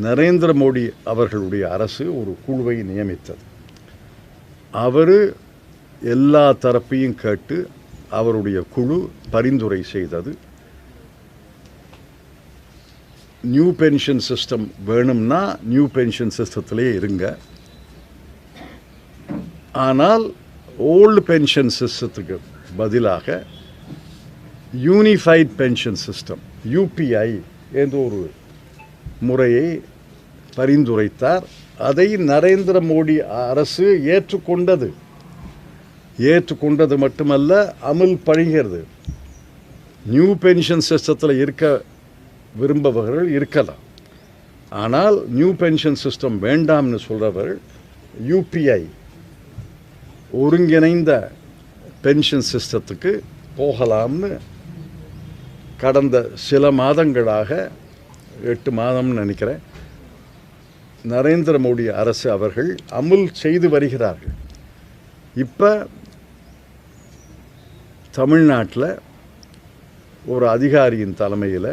நரேந்திர மோடி அவர்களுடைய அரசு ஒரு குழுவை நியமித்தது. அவர் எல்லா தரப்பையும் கேட்டு அவருடைய குழு பரிந்துரை செய்தது. நியூ பென்ஷன் சிஸ்டம் வேணும்னா நியூ பென்ஷன் சிஸ்டத்திலே இருங்க, ஆனால் ஓல்டு பென்ஷன் சிஸ்டத்துக்கு பதிலாக யூனிஃபைட் பென்ஷன் சிஸ்டம் யூபிஐ என்ற ஒரு முறையை பரிந்துரைத்தார். அதை நரேந்திர மோடி அரசு ஏற்றுக்கொண்டது மட்டுமல்ல, அமல் படுகிறது. நியூ பென்ஷன் சிஸ்டத்தில் இருக்க விரும்பவர்கள் இருக்கலாம், ஆனால் நியூ பென்ஷன் சிஸ்டம் வேண்டாம்னு சொல்கிறவர்கள் யூபிஐ ஒருங்கிணைந்த பென்ஷன் சிஸ்டத்துக்கு போகலாம்னு கடந்த சில மாதங்களாக 8 மாதம்னு நினைக்கிறேன் நரேந்திர மோடி அரசு அவர்கள் அமல் செய்து வருகிறார்கள். இப்போ தமிழ்நாட்டில் ஒரு அதிகாரியின் தலைமையில்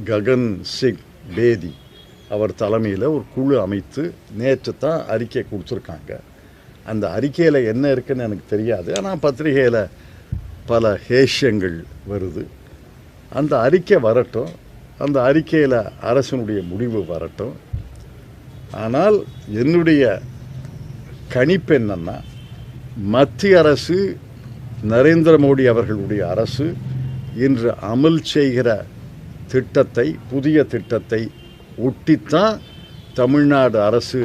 ககன் சிங் பேதி அவர் தலைமையில் ஒரு குழு அமைத்து நேற்று தான் அறிக்கை கொடுத்துருக்காங்க. அந்த அறிக்கையில் என்ன இருக்குன்னு எனக்கு தெரியாது, ஆனால் பத்திரிகையில் பல ஹேஷியங்கள் வருது. அந்த அறிக்கை வரட்டும், அந்த அறிக்கையில் அரசனுடைய முடிவு வரட்டும். ஆனால் என்னுடைய கணிப்பு என்னன்னா, மத்திய அரசு நரேந்திர மோடி அவர்களுடைய அரசு இன்று அமல் செய்கிற திட்டத்தை, புதிய திட்டத்தை ஒட்டித்தான் தமிழ்நாடு அரசு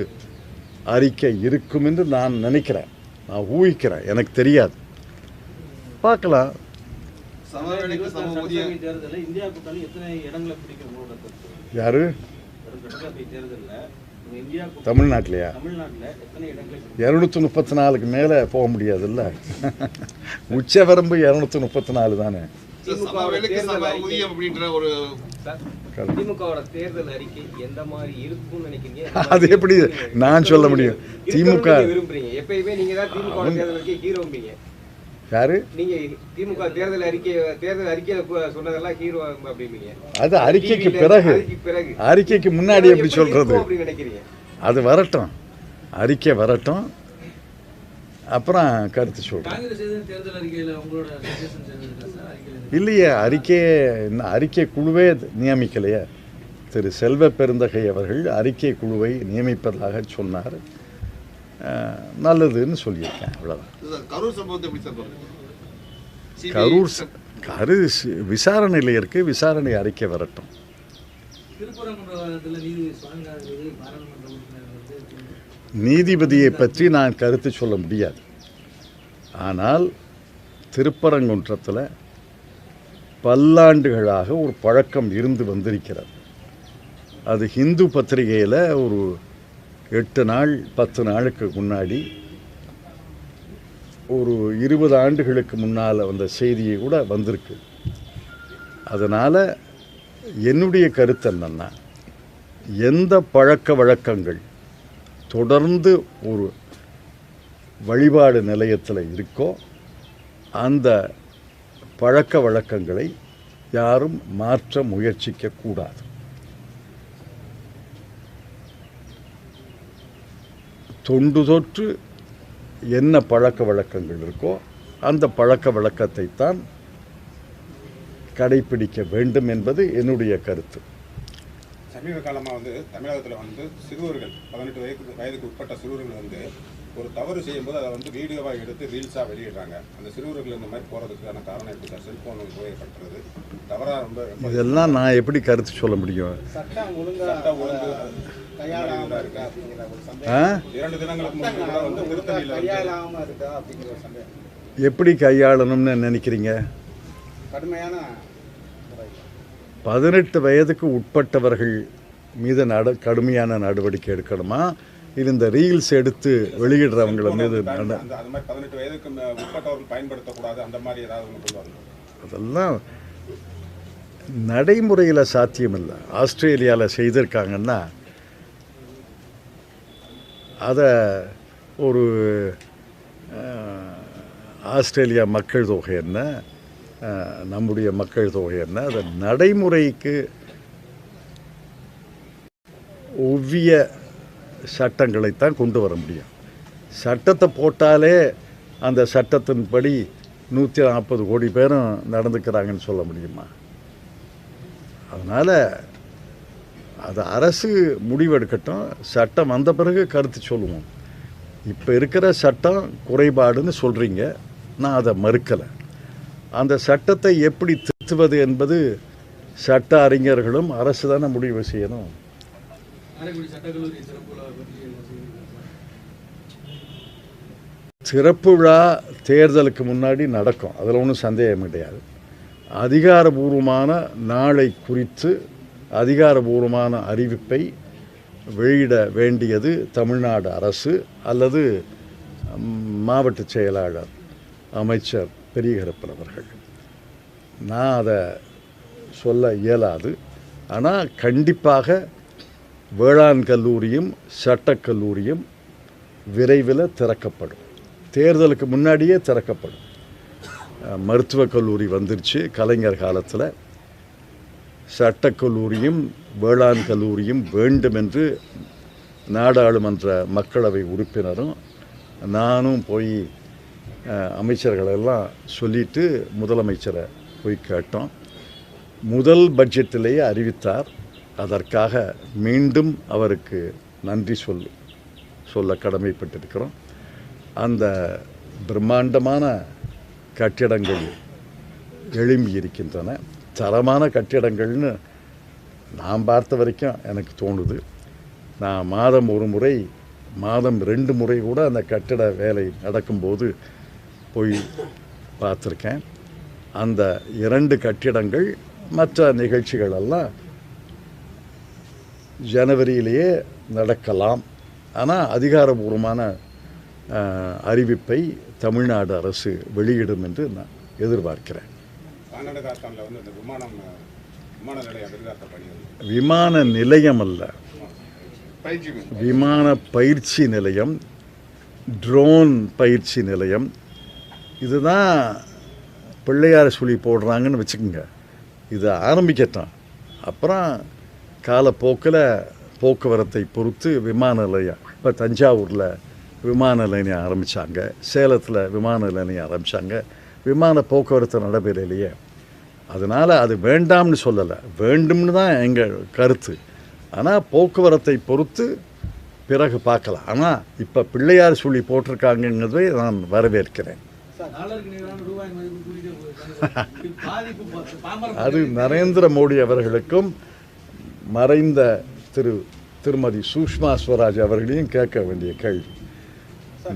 அறிக்கை இருக்கும் என்று நான் நினைக்கிறேன், நான் ஊகிக்கிறேன், எனக்கு தெரியாது, பார்க்கலாம். யாரு தமிழ்நாட்டிலையா? 234க்கு மேலே போக முடியாதுல்ல. உச்சவரம்பு 234 தானே. அது எப்படி நான் சொல்ல முடியும்? திமுக யாரு? அது அறிக்கைக்கு பிறகு, அறிக்கைக்கு முன்னாடி எப்படி சொல்றது? அது வரட்டும், அறிக்கை வரட்டும், அப்புறம் கருத்து சொல்றேன். இல்லையே, அறிக்கை குழுவே நியமிக்கலையே. திரு செல்வ பெருந்தகை அவர்கள் அறிக்கை குழுவை நியமிப்பதாக சொன்னார். நல்லதுன்னு சொல்லியிருக்கேன், அவ்வளோதான். கரூர் விசாரணையில் இருக்கு, விசாரணை அறிக்கை வரட்டும். நீதிபதியை பற்றி நான் கருத்து சொல்ல முடியாது, ஆனால் திருப்பரங்குன்றத்தில் பல்லாண்டுகளாக ஒரு பழக்கம் இருந்து வந்திருக்கிறது. அது ஹிந்து பத்திரிகையில் ஒரு 8 நாள் 10 நாளுக்கு முன்னாடி, ஒரு 20 ஆண்டுகளுக்கு முன்னால் வந்த செய்தியை கூட வந்திருக்கு. அதனால் என்னுடைய கருத்து என்னன்னா, எந்த பழக்க வழக்கங்கள் தொடர்ந்து ஒரு வழிபாடு நிலையத்தில் இருக்கோ அந்த பழக்க வழக்கங்களை யாரும் மாற்ற முயற்சிக்கக்கூடாது. தொண்டு தொற்று என்ன பழக்க வழக்கங்கள் இருக்கோ அந்த பழக்க வழக்கத்தை தான் கடைபிடிக்க வேண்டும் என்பது என்னுடைய கருத்து. சமீப காலமாக தமிழகத்தில் சிறுவர்கள் 18 வயதுக்கு உட்பட்ட சிறுவர்கள் ஒரு தவறு செய்யும்போது அதை வீடியோவாக எடுத்து ரீல்ஸாக வெளியிடுறாங்க. அந்த சிறுவர்கள் இந்த மாதிரி போகிறதுக்கான காரணம் எப்படி சார்? செல்ஃபோன் உபயோகப்படுத்துறது தவறாக ரொம்ப இதெல்லாம் நான் எப்படி கருத்து சொல்ல முடியும்? சட்டம் ஒழுங்கு 2 தினங்களுக்கு முன்னாடி கையாளாமல் இருக்கா அப்படிங்கிற சந்தேகம். எப்படி கையாளணும்னு நினைக்கிறீங்க? கடுமையான 18 வயதுக்கு உட்பட்டவர்கள் மீது கடுமையான நடவடிக்கை எடுக்கணுமா, இது இந்த ரீல்ஸ் எடுத்து வெளியிடுறவங்கள மீது? அதெல்லாம் நடைமுறையில் சாத்தியமில்லை. ஆஸ்திரேலியாவில் செய்திருக்காங்கன்னா அதை ஒரு ஆஸ்திரேலியா மக்கள் தொகை என்ன, நம்முடைய மக்கள் தொகை என்ன, அதை நடைமுறைக்கு ஒவ்விய சட்டங்களைத்தான் கொண்டு வர முடியும். சட்டத்தை போட்டாலே அந்த சட்டத்தின்படி 140 கோடி பேரும் நடந்துக்கிறாங்கன்னு சொல்ல முடியுமா? அதனால் அது அரசு முடிவெடுக்கட்டும். சட்டம் வந்த பிறகு கருத்து சொல்லுவோம். இப்போ இருக்கிற சட்டம் குறைபாடுன்னு சொல்கிறீங்க, நான் அதை மறுக்கலை. அந்த சட்டத்தை எப்படி திருத்துவது என்பது சட்ட அறிஞர்களும் அரசு தானே முடிவு செய்யணும். சிறப்பு விழா தேர்தலுக்கு முன்னாடி நடக்கும், அதில் ஒன்றும் சந்தேகம் கிடையாது. அதிகாரபூர்வமான நாளை குறித்து அதிகாரபூர்வமான அறிவிப்பை வெளியிட வேண்டியது தமிழ்நாடு அரசு அல்லது மாவட்ட செயலாளர் அமைச்சர் பெரியகரப்பன் அவர்கள். நான் அதை சொல்ல இயலாது. ஆனால் கண்டிப்பாக வேளாண் கல்லூரியும் சட்டக்கல்லூரியும் விரைவில் திறக்கப்படும். தேர்தலுக்கு முன்னாடியே திறக்கப்படும். மருத்துவக் கல்லூரி வந்துருச்சு கலைஞர் காலத்தில். சட்டக்கல்லூரியும் வேளாண் கல்லூரியும் வேண்டும் என்று நாடாளுமன்ற மக்களவை உறுப்பினரும் நானும் போய் அமைச்சர்களெல்லாம் சொல்லிட்டு முதலமைச்சரை போய் கேட்டோம். முதல் பட்ஜெட்டிலேயே அறிவித்தார். அதற்காக மீண்டும் அவருக்கு நன்றி சொல்ல கடமைப்பட்டிருக்கிறோம். அந்த பிரம்மாண்டமான கட்டிடங்கள் எழும்பி இருக்கின்றன. தரமான கட்டிடங்கள்னு நான் பார்த்த வரைக்கும் எனக்கு தோணுது. நான் மாதம் 1 முறை, மாதம் 2 முறை கூட அந்த கட்டிட வேலை நடக்கும்போது போய் பார்த்துருக்கேன். அந்த 2 கட்டிடங்கள் மற்ற நிகழ்ச்சிகளெல்லாம் ஜனவரியிலேயே நடக்கலாம். ஆனால் அதிகாரபூர்வமான அறிவிப்பை தமிழ்நாடு அரசு வெளியிடும் என்று நான் எதிர்பார்க்கிறேன். விமான நிலையம் அல்ல, விமான பயிற்சி நிலையம், ட்ரோன் பயிற்சி நிலையம். இதுதான் பிள்ளையார் சொல்லி போடுறாங்கன்னு வச்சுக்கோங்க. இது ஆரம்பிக்கட்டும். அப்புறம் காலப்போக்கில் போக்குவரத்தை பொறுத்து விமான நிலையம், இப்போ தஞ்சாவூரில் விமான நிலையம் ஆரம்பித்தாங்க, சேலத்தில் விமான நிலையம் ஆரம்பித்தாங்க. விமான போக்குவரத்து நடைபெறலையே. அதனால் அது வேண்டாம்னு சொல்லலை, வேண்டும்னு தான் எங்கள் கருத்து. ஆனால் போக்குவரத்தை பொறுத்து பிறகு பார்க்கலாம். ஆனால் இப்போ பிள்ளையார் சொல்லி போட்டிருக்காங்கங்கிறதை நான் வரவேற்கிறேன். அது நரேந்திர மோடி அவர்களுக்கும் மறைந்த திருமதி சுஷ்மா ஸ்வராஜ் அவர்களையும் கேட்க வேண்டிய கேள்வி.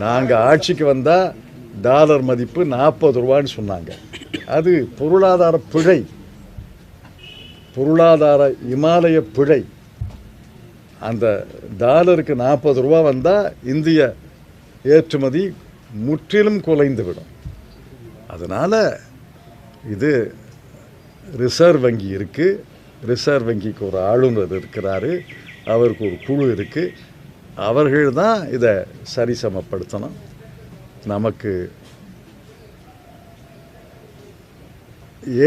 நாங்கள் ஆட்சிக்கு வந்தால் டாலர் மதிப்பு 40 ரூபான்னு சொன்னாங்க. அது பொருளாதார பிழை, பொருளாதார இமாலய பிழை. அந்த டாலருக்கு 40 ரூபா வந்தால் இந்திய ஏற்றுமதி முற்றிலும் குலைந்துவிடும். அதனால் இது ரிசர்வ் வங்கி இருக்குது, ரிசர்வ் வங்கிக்கு ஒரு ஆளுநர் இருக்கிறாரு, அவருக்கு ஒரு குழு இருக்குது. அவர்கள் தான் இதை சரிசமப்படுத்தணும். நமக்கு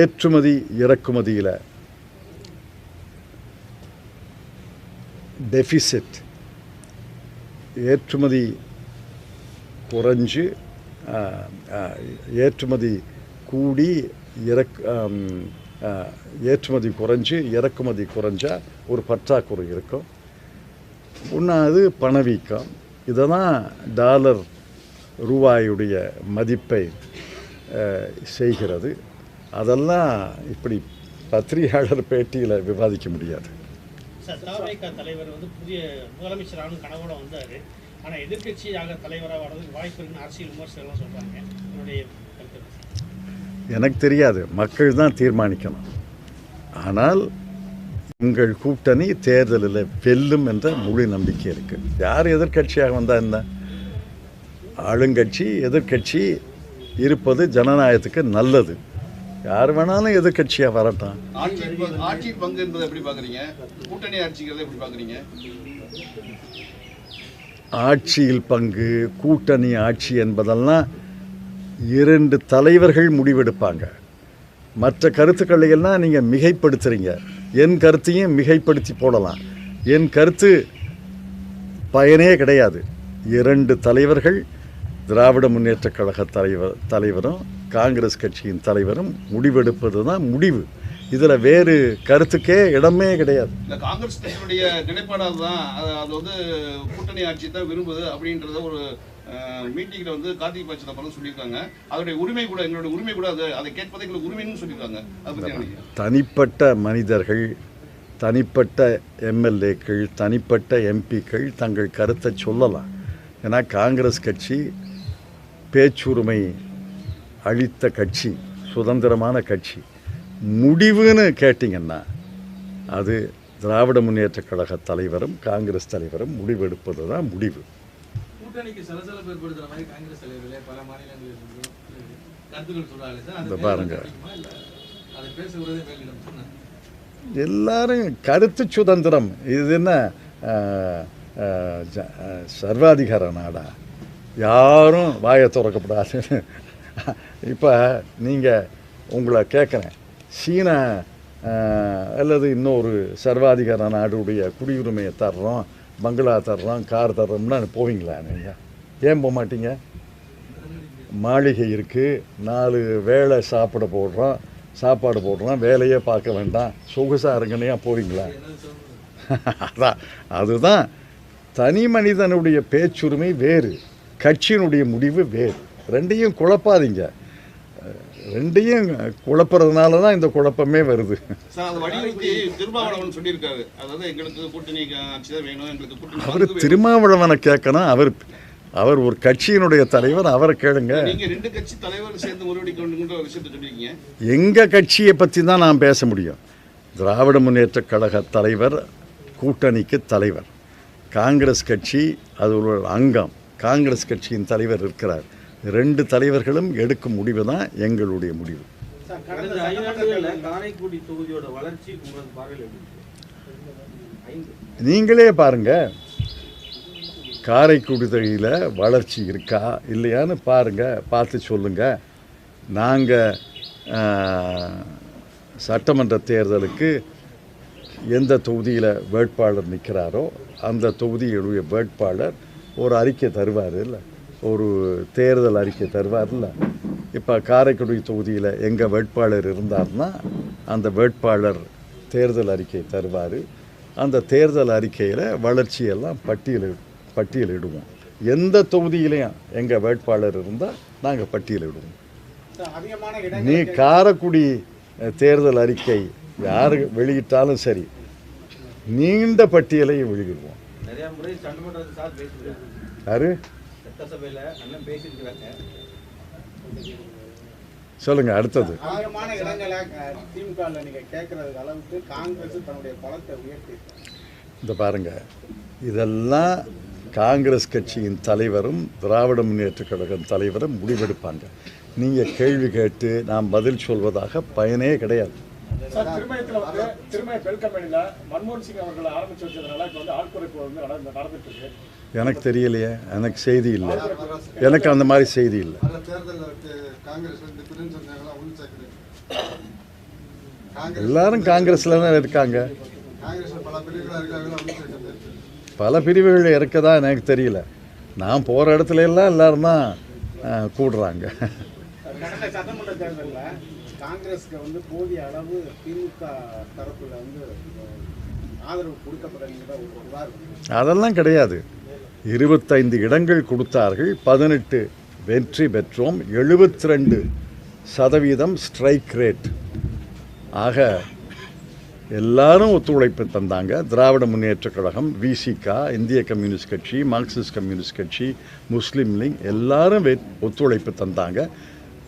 ஏற்றுமதி இறக்குமதியில் டெஃபிசிட், ஏற்றுமதி குறைஞ்சு ஏற்றுமதி கூடி ஏற்றுமதி குறைஞ்சு இறக்குமதி குறைஞ்சா ஒரு பற்றாக்குறை இருக்கும். ஒன்றாவது பணவீக்கம். இதை தான் டாலர் ரூபாயுடைய மதிப்பை செய்கிறது. அதெல்லாம் இப்படி பத்திரிகையாளர் பேட்டியில் விவாதிக்க முடியாது. தவிக தலைவர் புதிய முதலமைச்சரான கனவோட வந்தார். ஆனால் எதிர்கட்சியாக தலைவராக வர்றதுக்கு வாய்ப்பு இருக்குன்னு அரசியல் விமர்சனம் சொல்கிறாங்க. என்னுடைய எனக்கு தெரியாது, மக்கள் தான் தீர்மானிக்கணும். ஆனால் உங்கள் கூட்டணி தேர்தலில் வெல்லும் என்ற முழு நம்பிக்கை இருக்குது. யார் எதிர்கட்சியாக வந்தால் என்ன? ஆளுங்கட்சி எதிர்கட்சி இருப்பது ஜனநாயகத்துக்கு நல்லது. யார் வேணாலும் எதிர்கட்சியாக வரட்டும். ஆட்சி பங்கு என்பதை எப்படி பார்க்குறீங்க? கூட்டணி ஆட்சிகளை எப்படி பார்க்குறீங்க? ஆட்சியில் பங்கு, கூட்டணி ஆட்சி என்பதெல்லாம் 2 தலைவர்கள் முடிவெடுப்பாங்க. மற்ற கருத்துக்களை எல்லாம் நீங்கள் மிகைப்படுத்துகிறீங்க. என் கருத்தையும் மிகைப்படுத்தி போடலாம். என் கருத்து பயனே கிடையாது. 2 தலைவர்கள், திராவிட முன்னேற்றக் கழக தலைவரும் காங்கிரஸ் கட்சியின் தலைவரும் முடிவெடுப்பது தான் முடிவு. இதில் வேறு கருத்துக்கே இடமே கிடையாது. இந்த காங்கிரஸ் கட்சியினுடைய நிலைப்பாடாக தான் அது வந்து கூட்டணி ஆட்சி தான் விரும்புது அப்படின்றத ஒரு மீட்டிங்கில் வந்து கார்த்திக் பா சிதம்பரம் சொல்லியிருக்காங்க. அதோடைய உரிமை கூட, எங்களுடைய உரிமை கூட அதை கேட்பதை எங்களுக்கு உரிமைன்னு சொல்லியிருக்காங்க. அதை பற்றி தனிப்பட்ட மனிதர்கள், தனிப்பட்ட எம்எல்ஏக்கள், தனிப்பட்ட எம்பிக்கள் தங்கள் கருத்தை சொல்லலாம். ஏன்னா காங்கிரஸ் கட்சி பேச்சுரிமை அளித்த கட்சி, சுதந்திரமான கட்சி. முடிவுன்னு கேட்டிங்கன்னா அது திராவிட முன்னேற்றக் கழக தலைவரும் காங்கிரஸ் தலைவரும் முடிவெடுப்பது தான் முடிவு. கூட்டணிக்கு சலசலப்பு ஏற்படுத்துற மாதிரி காங்கிரஸ் தலைவர்களே பல மாநிலங்களில் கருத்துக்கள் சொல்றாங்க சார். இந்த பாருங்க, அதை பேசுகிறதே மேலிடம் சொன்னாங்க. எல்லாரும் கருத்து சுதந்திரம். இது என்ன சர்வாதிகார நாடா? யாரும் வாயை திறக்கப்படாது. இப்போ நீங்கள் உங்களை கேட்குறேன், சீனா அல்லது இன்னொரு சர்வாதிகார நாடுடைய குடியுரிமையை தர்றோம், பங்களா தர்றோம், கார் தர்றோம்னா போவீங்களா? நீங்கள் ஏன் போக மாட்டீங்க? மாளிகை இருக்குது, 4 வேளை சாப்பாடு போடுறோம், வேலையே பார்க்க வேண்டாம், சொகுசாக இருங்கனையா போவீங்களா? அதுதான் தனி மனிதனுடைய பேச்சுரிமை வேறு, கட்சியினுடைய முடிவு வேறு. ரெண்டையும் குழப்பாதீங்க. ரெண்டையும் குழப்பறதுனால தான் இந்த குழப்பமே வருது. அவர் திருமாவளவனை கேட்கணும். அவர் ஒரு கட்சியினுடைய தலைவர், அவரை கேளுங்க. எங்க கட்சியை பற்றி தான் நான் பேச முடியும். திராவிட முன்னேற்றக் கழக தலைவர் கூட்டணிக்கு தலைவர், காங்கிரஸ் கட்சி அது ஒரு அங்கம், காங்கிரஸ் கட்சியின் தலைவர் இருக்கிறார். 2 தலைவர்களும் எடுக்கும் முடிவு தான் எங்களுடைய முடிவு. நீங்களே பாருங்க, காரைக்குடி தொகுதியில் வளர்ச்சி இருக்கா இல்லையான்னு பாருங்க, பார்த்து சொல்லுங்க. நாங்கள் சட்டமன்ற தேர்தலுக்கு எந்த தொகுதியில் வேட்பாளர் நிற்கிறாரோ அந்த தொகுதியுடைய வேட்பாளர் ஒரு அறிக்கை தருவார் இல்லை, ஒரு தேர்தல் அறிக்கை தருவார்ல. இப்போ காரைக்குடி தொகுதியில் எங்கள் வேட்பாளர் இருந்தார்னா அந்த வேட்பாளர் தேர்தல் அறிக்கை தருவார். அந்த தேர்தல் அறிக்கையில் வளர்ச்சியெல்லாம் பட்டியலிடுவோம். எந்த தொகுதியிலையும் எங்கள் வேட்பாளர் இருந்தால் நாங்கள் பட்டியலிடுவோம். நீ காரைக்குடி தேர்தல் அறிக்கை யார் வெளியிட்டாலும் சரி, நீண்ட பட்டியலை வெளியிடுவோம். யாரு சொல்லுங்க அடுத்தது. இந்த பாருங்க, இதெல்லாம் காங்கிரஸ் கட்சியின் தலைவரும் திராவிட முன்னேற்ற கழகம் தலைவரும் முடிவெடுப்பாங்க. நீங்கள் கேள்வி கேட்டு நாம் பதில் சொல்வதாக பயனே கிடையாது. எனக்கு தெரியலையே, எனக்கு செய்தி இல்லை, எனக்கு அந்த மாதிரி செய்தி இல்லை. எல்லாரும் காங்கிரஸ்ல தான் இருக்காங்க. பல பிரிவுகள் இருக்கதான் எனக்கு தெரியல. நான் போகிற இடத்துல எல்லாம் எல்லாரும் தான் கூடுறாங்க. சட்டமன்ற தேர்தலில் காங்கிரஸ்க்கு வந்து போதிய அளவு திமுக தரப்புல வந்து ஆதரவு கொடுக்கப்பட அதெல்லாம் கிடையாது. 25 இடங்கள் கொடுத்தார்கள், 18 வெற்றி பெற்றோம், 72% ஸ்ட்ரைக் ரேட். ஆக எல்லாரும் ஒத்துழைப்பு தந்தாங்க. திராவிட முன்னேற்ற கழகம், விசிகா, இந்திய கம்யூனிஸ்ட் கட்சி, மார்க்சிஸ்ட் கம்யூனிஸ்ட் கட்சி, முஸ்லீம் லீக் எல்லாரும் ஒத்துழைப்பு தந்தாங்க.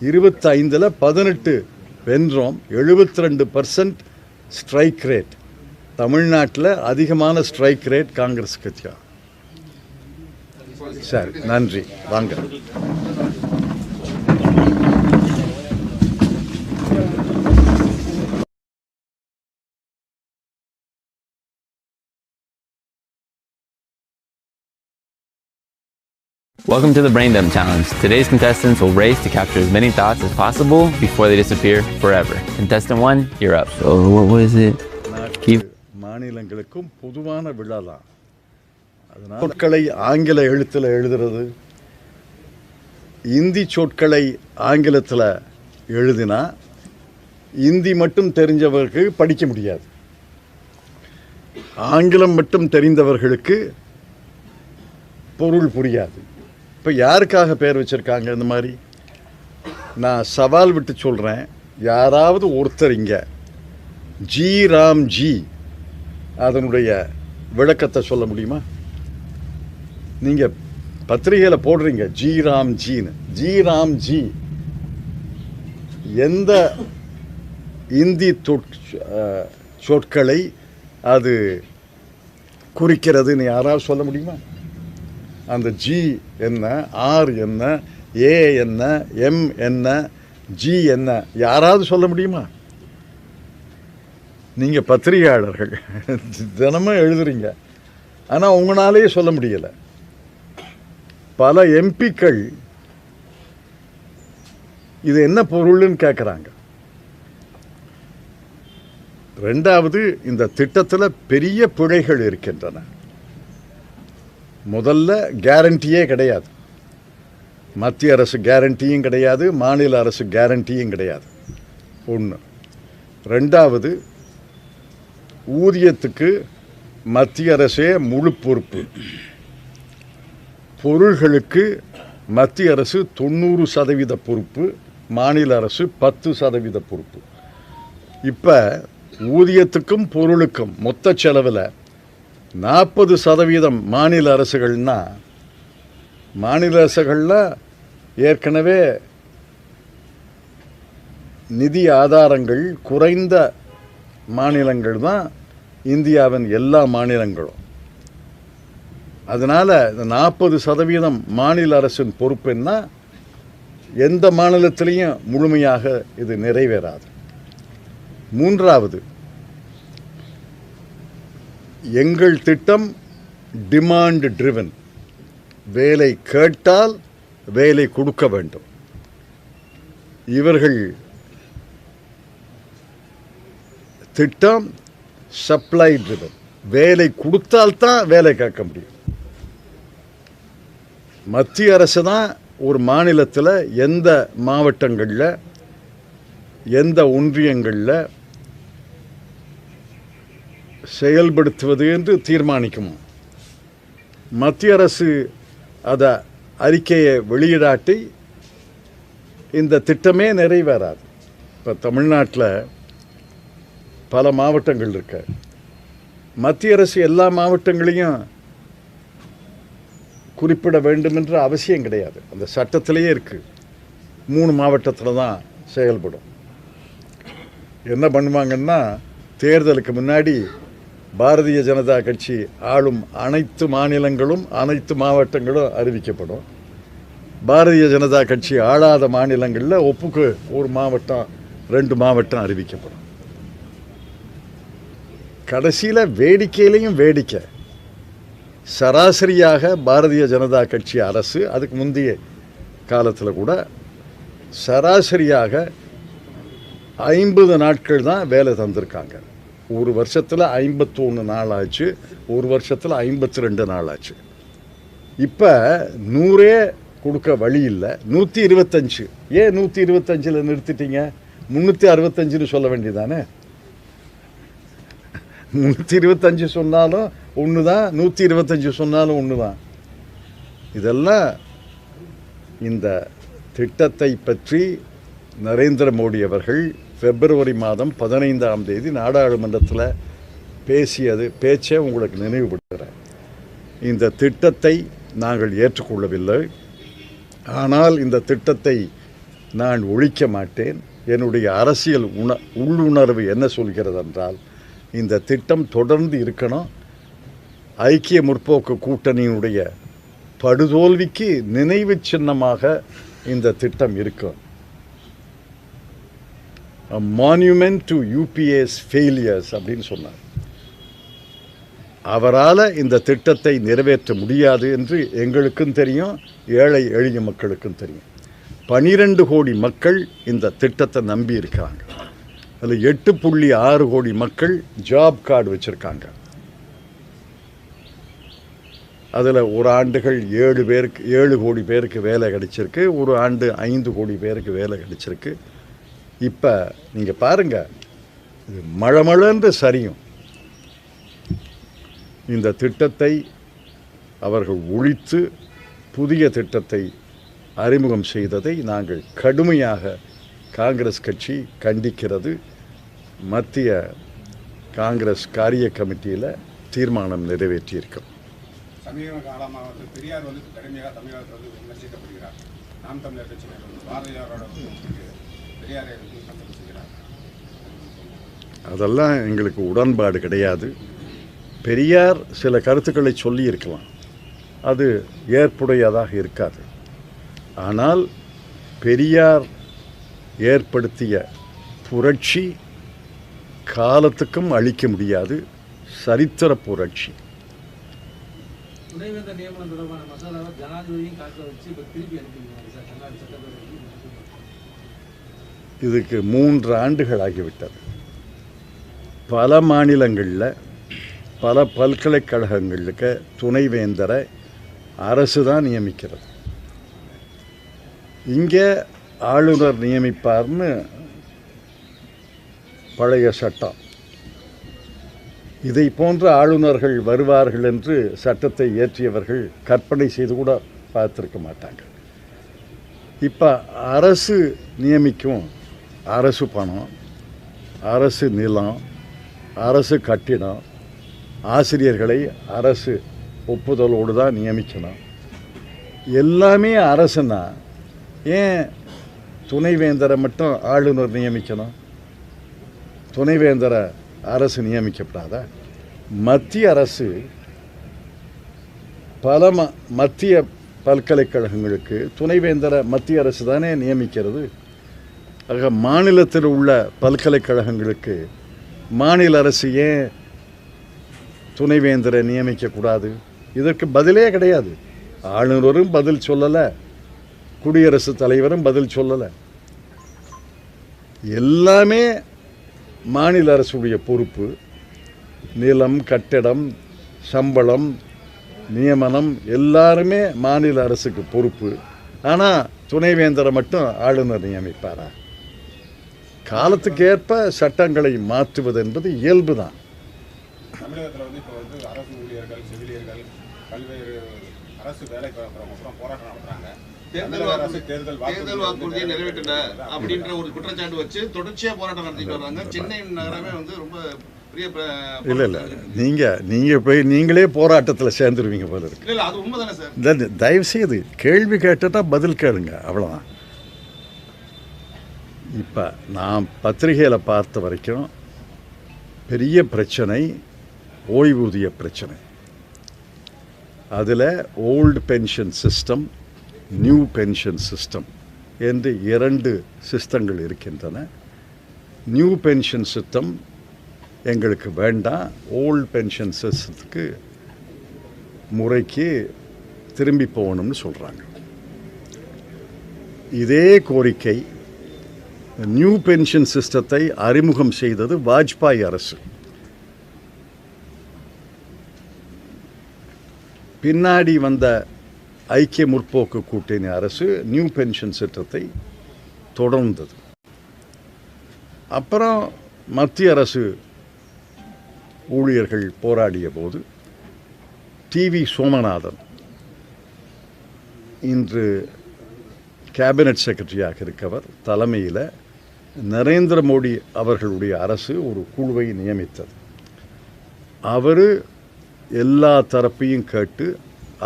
25ல் 18 வென்றோம், 72% ஸ்ட்ரைக் ரேட். தமிழ்நாட்டில் அதிகமான ஸ்ட்ரைக் ரேட் காங்கிரஸ் கட்சியா. சரி, நன்றி, வாங்க. Welcome to the Brain Dump Challenge. Today's contestants will race to capture as many thoughts as possible before they disappear forever. Contestant 1, you're up. So what is it? Keep மாநிலங்களுக்கும் பொதுவான விழா தான். அதனால் சொற்களை ஆங்கில எழுத்தில் எழுதுறது, இந்தி சொற்களை ஆங்கிலத்தில் எழுதினா இந்தி மட்டும் தெரிஞ்சவர்களுக்கு படிக்க முடியாது, ஆங்கிலம் மட்டும் தெரிந்தவர்களுக்கு பொருள் புரியாது. இப்போ யாருக்காக பேர் வச்சுருக்காங்க இந்த மாதிரி? நான் சவால் விட்டு சொல்கிறேன், யாராவது ஒருத்தர் இங்கே ஜி ராம் ஜி அதனுடைய விளக்கத்தை சொல்ல முடியுமா? நீங்கள் பத்திரிகையில் போடுறீங்க ஜி ராம் ஜின்னு. ஜி ராம் ஜி எந்த இந்தி சொற்களை அது குறிக்கிறதுன்னு யாராவது சொல்ல முடியுமா? அந்த ஜி என்ன, ஆர் என்ன, ஏ என்ன, எம் என்ன, ஜி என்ன, யாராவது சொல்ல முடியுமா? நீங்கள் பத்திரிகையாளர்கள் தினமும் எழுதுறீங்க, ஆனால் உங்களாலேயே சொல்ல முடியலை. பல எம்பிக்கள் இது என்ன பொருள்னு கேட்குறாங்க. ரெண்டாவது, இந்த திட்டத்தில் பெரிய பிழைகள் இருக்கின்றன. முதல்ல கேரண்டியே கிடையாது, மத்திய அரசு கேரண்டியும் கிடையாது, மாநில அரசு கேரண்டியும் கிடையாது. ஒன்று. ரெண்டாவது, ஊதியத்துக்கு மத்திய அரசே முழு பொறுப்பு, பொருள்களுக்கு மத்திய அரசு 90% பொறுப்பு, மாநில அரசு 10% பொறுப்பு. இப்போ ஊதியத்துக்கும் பொருளுக்கும் மொத்த செலவில் 40% மாநில அரசுகள்னா, மாநில அரசுகளில் ஏற்கனவே நிதி ஆதாரங்கள் குறைந்த மாநிலங்கள் தான் இந்தியாவின் எல்லா மாநிலங்களும். அதனால் இந்த 40% மாநில அரசின் பொறுப்புன்னா எந்த மாநிலத்திலையும் முழுமையாக இது நிறைவேறாது. மூன்றாவது, எங்கள் திட்டம் டிமாண்ட் ட்ரிவன், வேலை கேட்டால் வேலை கொடுக்க வேண்டும். இவர்கள் திட்டம் சப்ளை ட்ரிவன், வேலை கொடுத்தால்தான் வேலை கேட்க முடியும். மத்திய அரசு தான் ஒரு மாநிலத்தில் எந்த மாவட்டங்களில் எந்த ஒன்றியங்களில் செயல்படுத்துவது என்று தீர்மானிக்கும். மத்திய அரசு அதை அறிக்கையை வெளியிடாட்டி இந்த திட்டமே நிறைவேறாது. இப்போ தமிழ்நாட்டில் பல மாவட்டங்கள் இருக்கு. மத்திய அரசு எல்லா மாவட்டங்களையும் குறிப்பிட வேண்டும் என்ற அவசியம் கிடையாது, அந்த சட்டத்திலேயே இருக்குது. 3 மாவட்டத்தில் தான் செயல்படும். என்ன பண்ணுவாங்கன்னா, தேர்தலுக்கு முன்னாடி பாரதிய ஜனதா கட்சி ஆளும் அனைத்து மாநிலங்களும் அனைத்து மாவட்டங்களும் அறிவிக்கப்படும். பாரதிய ஜனதா கட்சி ஆளாத மாநிலங்களில் ஒப்புக்கு 1 மாவட்டம் 2 மாவட்டம் அறிவிக்கப்படும். கடைசியில் வேடிக்கையிலையும் வேடிக்கை, சராசரியாக பாரதிய ஜனதா கட்சி அரசு அதுக்கு முந்தைய காலத்தில் கூட சராசரியாக 50 நாட்கள் தான் வேலை தந்திருக்காங்க. ஒரு வருஷத்தில் 51 நாள் ஆச்சு, ஒரு வருஷத்தில் 52 நாள் ஆச்சு. இப்போ 100 கொடுக்க வழி இல்லை, 125. ஏன் 125ல் நிறுத்திட்டீங்க? 365 சொல்ல வேண்டியதானே? 325 சொன்னாலும் ஒன்று தான், 125 சொன்னாலும் ஒன்று தான். இதெல்லாம் இந்த திட்டத்தை பற்றி நரேந்திர மோடி அவர்கள் பிப்ரவரி மாதம் 15ஆம் தேதி நாடாளுமன்றத்தில் பேச்சை உங்களுக்கு நினைவுபடுத்துகிறேன். இந்த திட்டத்தை நாங்கள் ஏற்றுக்கொள்ளவில்லை, ஆனால் இந்த திட்டத்தை நான் ஒழிக்க மாட்டேன். என்னுடைய அரசியல் உள்ளுணர்வு என்ன சொல்கிறது என்றால், இந்த திட்டம் தொடர்ந்து இருக்கணும். ஐக்கிய முற்போக்கு கூட்டணியினுடைய படுதோல்விக்கு நினைவு சின்னமாக இந்த திட்டம் இருக்கும். A monument to UPA's failures அப்படின்னு சொன்னார். அவரால் இந்த திட்டத்தை நிறைவேற்ற முடியாது என்று எங்களுக்கும் தெரியும், ஏழை எளிய மக்களுக்கும் தெரியும். 12 கோடி மக்கள் இந்த திட்டத்தை நம்பி இருக்கிறாங்க. அதில் 8.6 கோடி மக்கள் ஜாப் கார்டு வச்சுருக்காங்க. அதில் ஒரு ஆண்டுகள் 7 கோடி பேருக்கு வேலை கிடைச்சிருக்கு, ஒரு ஆண்டு 5 கோடி பேருக்கு வேலை கிடைச்சிருக்கு. இப்போ நீங்கள் பாருங்கள், இது மழமழன்று சரியும். இந்த திட்டத்தை அவர்கள் ஒழித்து புதிய திட்டத்தை அறிமுகம் செய்ததை நாங்கள் கடுமையாக காங்கிரஸ் கட்சி கண்டிக்கிறது. மத்திய காங்கிரஸ் காரிய கமிட்டியில் தீர்மானம் நிறைவேற்றியிருக்கோம். சமீப காலமாக வந்து பெரியார் வந்து கடுமையாக தமிழகத்தில் வந்து விமர்சிக்கப்படுகிறார். நாம் தமிழர் கட்சியினர் வந்து பாரதியாரோட பெரியாரை வந்து விமர்சிக்கிறார். அதெல்லாம் எங்களுக்கு உடன்பாடு கிடையாது. பெரியார் சில கருத்துக்களை சொல்லியிருக்கலாம், அது ஏற்புடையதாக இருக்காது. ஆனால் பெரியார் ஏற்படுத்திய புரட்சி காலத்துக்கும் அழிக்க முடியாது, சரித்திர புரட்சி. துணைவேந்தர் நியமனம் தொடர்பான மசோதாவை ஜனாதிபதியும் காக்க வச்சு இப்போ திருப்பி அனுப்பிடுவாங்க சார் தமிழ்நாடு சட்டப்பேரவைக்கு. இதுக்கு 3 ஆண்டுகள் ஆகிவிட்டது. பல மாநிலங்களில் பல பல்கலைக்கழகங்களுக்கு துணைவேந்தரை அரசு தான் நியமிக்கிறது. இங்கே ஆளுநர் நியமிப்பார்னு பழைய சட்டம். இதை போன்ற ஆளுநர்கள் வருவார்கள் என்று சட்டத்தை இயற்றியவர்கள் கற்பனை செய்து கூட பார்த்துருக்க மாட்டாங்க. இப்போ அரசு நியமிக்கும். அரசு பணம், அரசு நிலம், அரசு கட்டிடம், ஆசிரியர்களை அரசு ஒப்புதலோடு தான் நியமிக்கணும். எல்லாமே அரசுனா ஏன் துணைவேந்தரை மட்டும் ஆளுநர் நியமிக்கணும்? துணைவேந்தரை அரசு நியமிக்கப்படாதா? மத்திய அரசு பல மத்திய பல்கலைக்கழகங்களுக்கு துணைவேந்தரை மத்திய அரசு தானே நியமிக்கிறது. ஆக மாநிலத்தில் உள்ள பல்கலைக்கழகங்களுக்கு மாநில அரசு ஏன் துணைவேந்தரை நியமிக்கக்கூடாது? இதற்கு பதிலே கிடையாது. ஆளுநரும் பதில் சொல்லலை, குடியரசுத் தலைவரும் பதில் சொல்லலை. எல்லாமே மாநில அரசுடைய பொறுப்பு. நிலம், கட்டடம், சம்பளம், நியமனம் எல்லாருமே மாநில அரசுக்கு பொறுப்பு. ஆனால் துணைவேந்தரை மட்டும் ஆளுநர் நியமிப்பாரா? காலத்துக்கு ஏற்ப சட்டங்களை மாற்றுவது என்பது இயல்பு தான். தமிழகத்தில் வந்து இப்போ வந்து அரசு ஊழியர்கள், செவிலியர்கள், பல்வேறு அரசு வேலை அப்புறம் போராட்டம் நடத்துறாங்க. தேர்தல் வாக்குறுதியை நிறைவேற்றல அப்படின்ற ஒரு குற்றச்சாட்டு வச்சு தொடர்ச்சியா போராட்டம் நடத்திட்டு வர்றாங்க. சென்னை நகரமே வந்து ரொம்ப பெரிய இல்லை நீங்கள் போய் நீங்களே போராட்டத்தில் சேர்ந்துருவீங்க போல இருக்கு. இல்லை, அது உண்மைதானே சார்? தயவுசெய்து கேள்வி கேட்டுட்டா பதில் கேளுங்க, அவ்வளோதான். இப்போ நான் பத்திரிகையில் பார்த்த வரைக்கும் பெரிய பிரச்சனை ஓய்வூதிய பிரச்சனை. அதில் old pension system, new pension system என்று 2 சிஸ்டங்கள் இருக்கின்றன. நியூ பென்ஷன் சிஸ்டம் எங்களுக்கு வேண்டாம், ஓல்டு பென்ஷன் சிஸ்டத்துக்கு முறைக்கு திரும்பி போகணும்னு சொல்கிறாங்க. இதே கோரிக்கை நியூ பென்ஷன் சிஸ்டத்தை அறிமுகம் செய்தது வாஜ்பாய் அரசு. பின்னாடி வந்த ஐக்கிய முற்போக்கு கூட்டணி அரசு நியூ பென்ஷன் சிஸ்டத்தை தொடர்ந்தது. அப்புறம் மத்திய அரசு ஊழியர்கள் போராடிய போது டிவி சோமநாதன் இன்று கேபினட் செக்ரட்டரியாக இருக்கவர் தலைமையில் நரேந்திர மோடி அவர்களுடைய அரசு ஒரு குழுவை நியமித்தது. அவர் எல்லா தரப்பையும் கேட்டு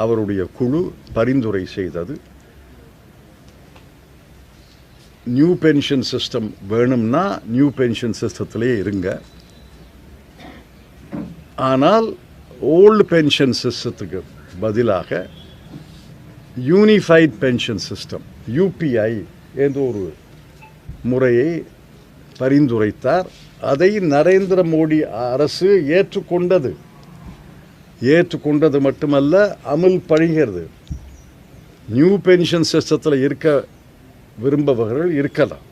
அவருடைய குழு பரிந்துரை செய்தது. நியூ பென்ஷன் சிஸ்டம் வேணும்னா நியூ பென்ஷன் சிஸ்டத்திலே இருங்க, ஆனால் ஓல்டு பென்ஷன் சிஸ்டத்துக்கு பதிலாக யூனிஃபைட் பென்ஷன் சிஸ்டம் யூபிஐ என்ற ஒரு முறையை பரிந்துரைத்தார். அதை நரேந்திர மோடி அரசு ஏற்றுக்கொண்டது மட்டுமல்ல, அமல் படுகிறது. நியூ பென்ஷன் சிஸ்டத்தில் இருக்க விரும்பவர்கள் இருக்கலாம்,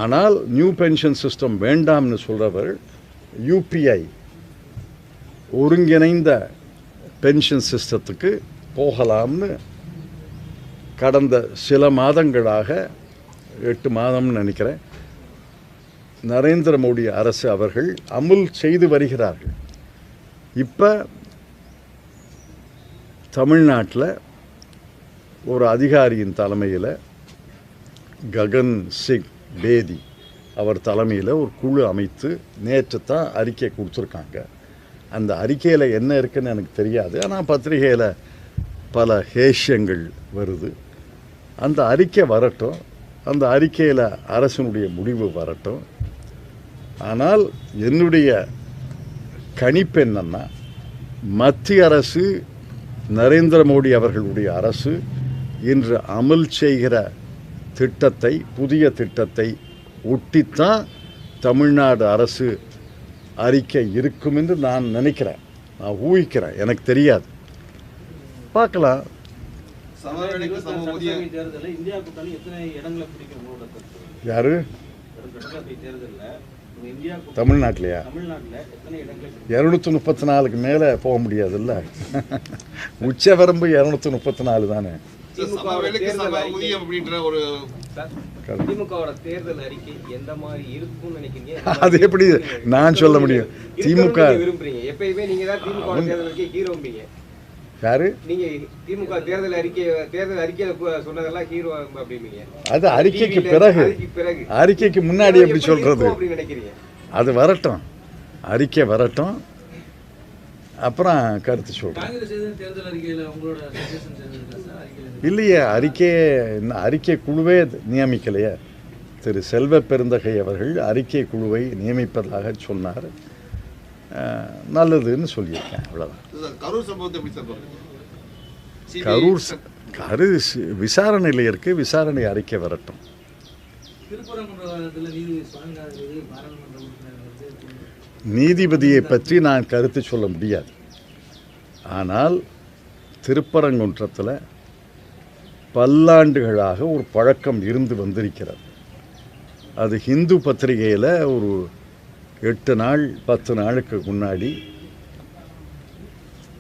ஆனால் நியூ பென்ஷன் சிஸ்டம் வேண்டாம்னு சொல்கிறவர் யூபிஐ ஒருங்கிணைந்த பென்ஷன் சிஸ்டத்துக்கு போகலாம்னு கடந்த சில மாதங்களாக 8 மாதம்னு நினைக்கிறேன் நரேந்திர மோடி அரசு அவர்கள் அமுல் செய்து வருகிறார்கள். இப்போ தமிழ்நாட்டில் ஒரு அதிகாரியின் தலைமையில் ககன் சிங் பேதி அவர் தலைமையில் ஒரு குழு அமைத்து நேற்று தான் அறிக்கை கொடுத்துருக்காங்க. அந்த அறிக்கையில் என்ன இருக்குன்னு எனக்கு தெரியாது, ஆனால் பத்திரிகையில் பல ஹேஷ்யங்கள் வருது. அந்த அறிக்கை வரட்டும், அந்த அறிக்கையில் அரசினுடைய முடிவு வரட்டும். ஆனால் என்னுடைய கணிப்பு என்னன்னா, மத்திய அரசு நரேந்திர மோடி அவர்களுடைய அரசு இன்று அமல் செய்கிற திட்டத்தை, புதிய திட்டத்தை ஒட்டித்தான் தமிழ்நாடு அரசு அறிக்கை இருக்கும் என்று நான் நினைக்கிறேன், நான் ஊகிக்கிறேன், எனக்கு தெரியாது, பார்க்கலாம். சமவேளைக்கு சம ஊதியம் சட்டசபை தேர்தலில் இந்தியா கூட்டணி எத்தனை இடங்களை பிடிக்கும் உங்களோட கருத்து? யாரு சட்டசபை தேர்தலில் இந்தியா கூட்டணி தமிழ்நாட்டிலையா? தமிழ்நாட்டில் எத்தனை இடங்களை 234க்கு மேலே போக முடியாதுல்ல. உச்சவரம்பு 234 தானே. சமவேளைக்கு சம ஊதியம் அப்படின்ற ஒரு திமுகவோட தேர்தல் அறிக்கை எந்த மாதிரி இருக்கும்னு நினைக்கிறீங்க? அது எப்படி நான் சொல்ல முடியும்? திமுக விரும்புறீங்க, எப்பயுமே நீங்க தான் திமுக தேர்தல் அறிக்கை ஹீரோம்பீங்க. யாரு? நீங்க திமுக தேர்தல் அறிக்கையில சொன்னதெல்லாம் ஹீரோ அப்படிம்பீங்க. அது அறிக்கைக்கு பிறகு, அறிக்கைக்கு முன்னாடி எப்படி சொல்றது? அப்படின்னு நினைக்கிறீங்க? அது வரட்டும், அறிக்கை வரட்டும், அப்புறம் கருத்து சொல்றேன். காங்கிரஸ் எதுவும் தேர்தல் அறிக்கையில் உங்களோட சஜஷன்ஸ் எதுவும் இருக்கா சார்? அறிக்கையில் இல்லையே, அறிக்கை குழுவே நியமிக்கலையே. திரு செல்வ பெருந்தகை அவர்கள் அறிக்கை குழுவை நியமிப்பதாக சொன்னார். நல்லதுன்னு சொல்லியிருக்கேன், அவ்வளோதான். கரூர் சம்பவத்தை எப்படி சார் பாக்குறீங்க? கரூர் விசாரணையில் இருக்குது, விசாரணை அறிக்கை வரட்டும். திருப்பரங்குன்றத்தில் நீதி சுவாமிநாதன் பாராளுமன்ற உறுப்பினர் நீதிபதியை பற்றி நான் கருத்து சொல்ல முடியாது. ஆனால் திருப்பரங்குன்றத்தில் பல்லாண்டுகளாக ஒரு பழக்கம் இருந்து வந்திருக்கிறது. அது ஹிந்து பத்திரிகையில் ஒரு 8 நாள் 10 நாளுக்கு முன்னாடி,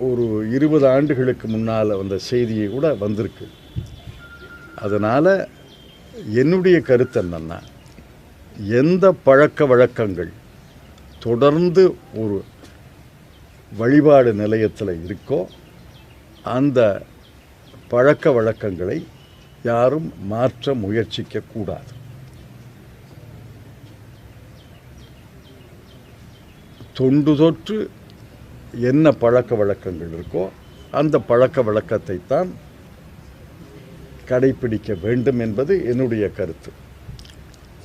ஒரு 20 ஆண்டுகளுக்கு முன்னால் வந்த செய்தியை கூட வந்திருக்கு. அதனால் என்னுடைய கருத்து என்னன்னா, எந்த பழக்க வழக்கங்கள் தொடர்ந்து ஒரு வழிபாடு நிலையத்தில் இருக்கோ அந்த பழக்க வழக்கங்களை யாரும் மாற்ற முயற்சிக்க கூடாது. தொண்டு தொற்று என்ன பழக்க வழக்கங்கள் இருக்கோ அந்த பழக்க வழக்கத்தை தான் கடைபிடிக்க வேண்டும் என்பது என்னுடைய கருத்து.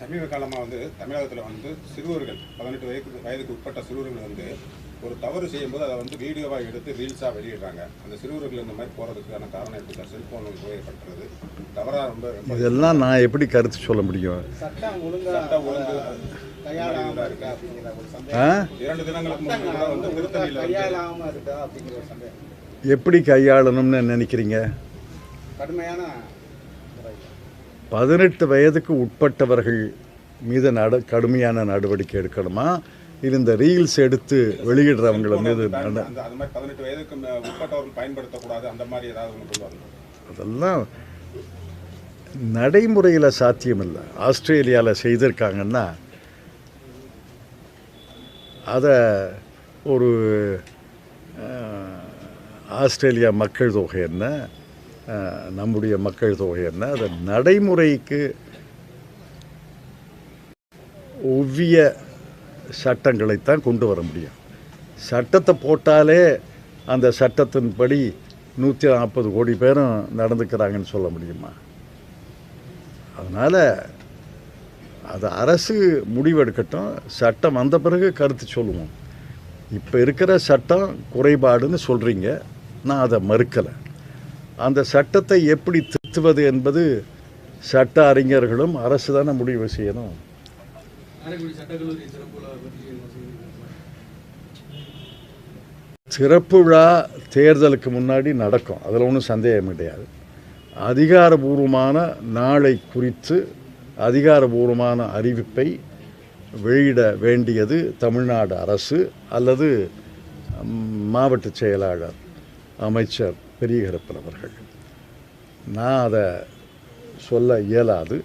சமீப காலமாக தமிழகத்தில் சிறுவர்கள் 18 வயதுக்கு உட்பட்ட சிறுவர்கள் ஒரு தவறு செய்யும்போது அதை வீடியோவாக எடுத்து ரீல்ஸாக வெளியிடுறாங்க. அந்த சிறுவர்கள் இந்த மாதிரி போகிறதுக்கான காரணம் எப்படி சார்? செல்ஃபோன் உபயோகப்படுத்துறது தவறாக ரொம்ப இதெல்லாம் நான் எப்படி கருத்து சொல்ல முடியும்? சட்டம் ஒழுங்கு கையாளாமல் இருக்கா அப்படிங்கிற ஒரு சந்தேகம். 2 தினங்களுக்கு முன்னாடி திருத்தணியில் கையாளாமல் இருக்கா அப்படிங்கிற ஒரு சந்தேகம். எப்படி கையாளணும்னு நினைக்கிறீங்க? கடுமையான 18 வயதுக்கு உட்பட்டவர்கள் மீது கடுமையான நடவடிக்கை எடுக்கணுமா, இது இந்த ரீல்ஸ் எடுத்து வெளியிடுறவங்கள மீது? அது மாதிரி 18 வயதுக்கு உட்பட்டவர்கள் பயன்படுத்தக்கூடாது, அந்த மாதிரி ஏதாவது? அதெல்லாம் நடைமுறையில் சாத்தியமில்லை. ஆஸ்திரேலியாவில் செய்திருக்காங்கன்னா அதை ஒரு ஆஸ்திரேலியா மக்கள் தொகை என்ன, நம்முடைய மக்கள் தொகை என்ன, அதை நடைமுறைக்கு ஒவ்விய சட்டங்களைத்தான் கொண்டு வர முடியும். சட்டத்தை போட்டாலே அந்த சட்டத்தின்படி 140 கோடி பேரும் நடந்துக்கிறாங்கன்னு சொல்ல முடியுமா? அதனால் அது அரசு முடிவெடுக்கட்டும், சட்டம் வந்த பிறகு கருத்து சொல்லுவோம். இப்போ இருக்கிற சட்டம் குறைபாடுன்னு சொல்கிறீங்க, நான் அதை மறுக்கலை. அந்த சட்டத்தை எப்படி திருத்துவது என்பது சட்ட அறிஞர்களும் அரசு தானே முடிவு செய்யணும். சிறப்பு விழா தேர்தலுக்கு முன்னாடி நடக்கும், அதில் ஒன்றும் சந்தேகம் கிடையாது. அதிகாரபூர்வமான நாளை குறித்து அதிகாரபூர்வமான அறிவிப்பை வெளியிட வேண்டியது தமிழ்நாடு அரசு அல்லது மாவட்ட செயலாளர் அமைச்சர் பெரியகரப்பன் அவர்கள். நான் அதை சொல்ல இயலாது.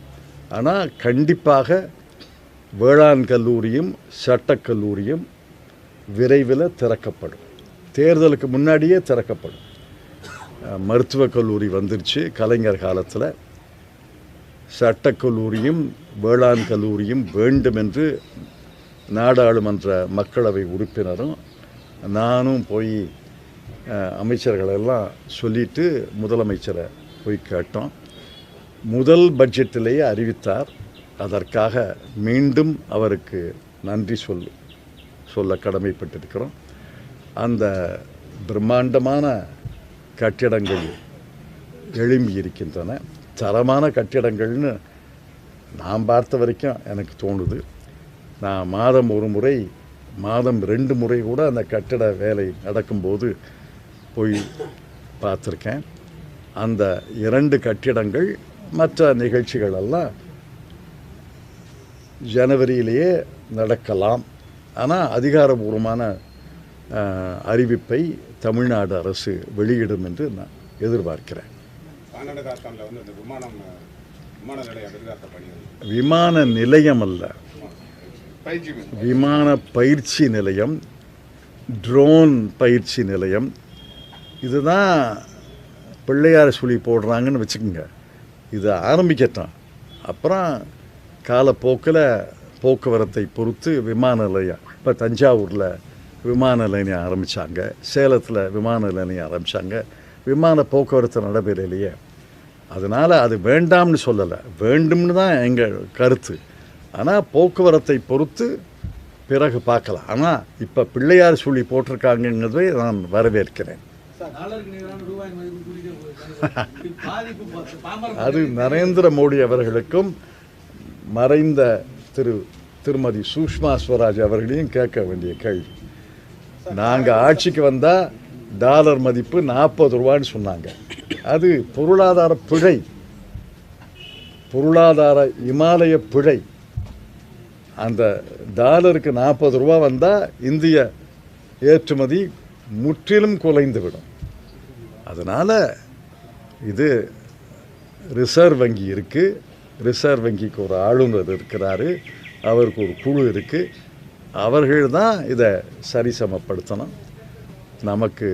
ஆனால் கண்டிப்பாக வேளாண் கல்லூரியும் சட்டக்கல்லூரியும் விரைவில் திறக்கப்படும். தேர்தலுக்கு முன்னாடியே திறக்கப்படும். மருத்துவக் கல்லூரி வந்துருச்சு கலைஞர் காலத்தில். சட்டக்கல்லூரியும் வேளாண் கல்லூரியும் வேண்டும் என்று நாடாளுமன்ற மக்களவை உறுப்பினரும் நானும் போய் அமைச்சர்களெல்லாம் சொல்லிட்டு முதலமைச்சரை போய் கேட்டோம். முதல் பட்ஜெட்டிலேயே அறிவித்தார். அதற்காக மீண்டும் அவருக்கு நன்றி சொல்ல கடமைப்பட்டிருக்கிறோம். அந்த பிரம்மாண்டமான கட்டிடங்கள் எழும்பி இருக்கின்றன. தரமான கட்டிடங்கள்னு நான் பார்த்த வரைக்கும் எனக்கு தோணுது. நான் மாதம் 1 முறை, மாதம் 2 முறை கூட அந்த கட்டிட வேலை நடக்கும்போது போய் பார்த்துருக்கேன். அந்த 2 கட்டிடங்கள் மற்ற நிகழ்ச்சிகள் எல்லாம் ஜனவரியிலேயே நடக்கலாம். ஆனால் அதிகாரபூர்வமான அறிவிப்பை தமிழ்நாடு அரசு வெளியிடும் என்று நான் எதிர்பார்க்கிறேன். விமான நிலையம் அல்ல, விமான பயிற்சி நிலையம், ட்ரோன் பயிற்சி நிலையம். இதுதான் பிள்ளையார் சொல்லி போடுறாங்கன்னு வச்சுக்கோங்க. இது ஆரம்பிக்கட்டும். அப்புறம் காலப்போக்கில் போக்குவரத்தை பொறுத்து விமான நிலையம், இப்போ தஞ்சாவூரில் விமான நிலையம் ஆரம்பித்தாங்க, சேலத்தில் விமான நிலையம் ஆரம்பித்தாங்க. விமான போக்குவரத்து நடைபெறலையே. அதனால் அது வேண்டாம்னு சொல்லலை, வேண்டும்னு தான் எங்கள் கருத்து. ஆனால் போக்குவரத்தை பொறுத்து பிறகு பார்க்கலாம். ஆனால் இப்போ பிள்ளையார் சொல்லி போட்டிருக்காங்கங்கிறதை நான் வரவேற்கிறேன். அது நரேந்திர மோடி அவர்களுக்கும் மறைந்த திருமதி சுஷ்மா ஸ்வராஜ் அவர்களையும் கேட்க வேண்டிய கேள்வி. நாங்கள் ஆட்சிக்கு வந்தால் டாலர் மதிப்பு 40 ரூபான்னு சொன்னாங்க. அது பொருளாதார பிழை, பொருளாதார இமாலய பிழை. அந்த டாலருக்கு 40 ரூபா வந்தால் இந்திய ஏற்றுமதி முற்றிலும் குலைந்துவிடும். அதனால் இது ரிசர்வ் வங்கி இருக்குது, ரிசர்வ் வங்கிக்கு ஒரு ஆளுநர் இருக்கிறாரு, அவருக்கு ஒரு குழு இருக்குது. அவர்கள் தான் இதை சரிசமப்படுத்தணும். நமக்கு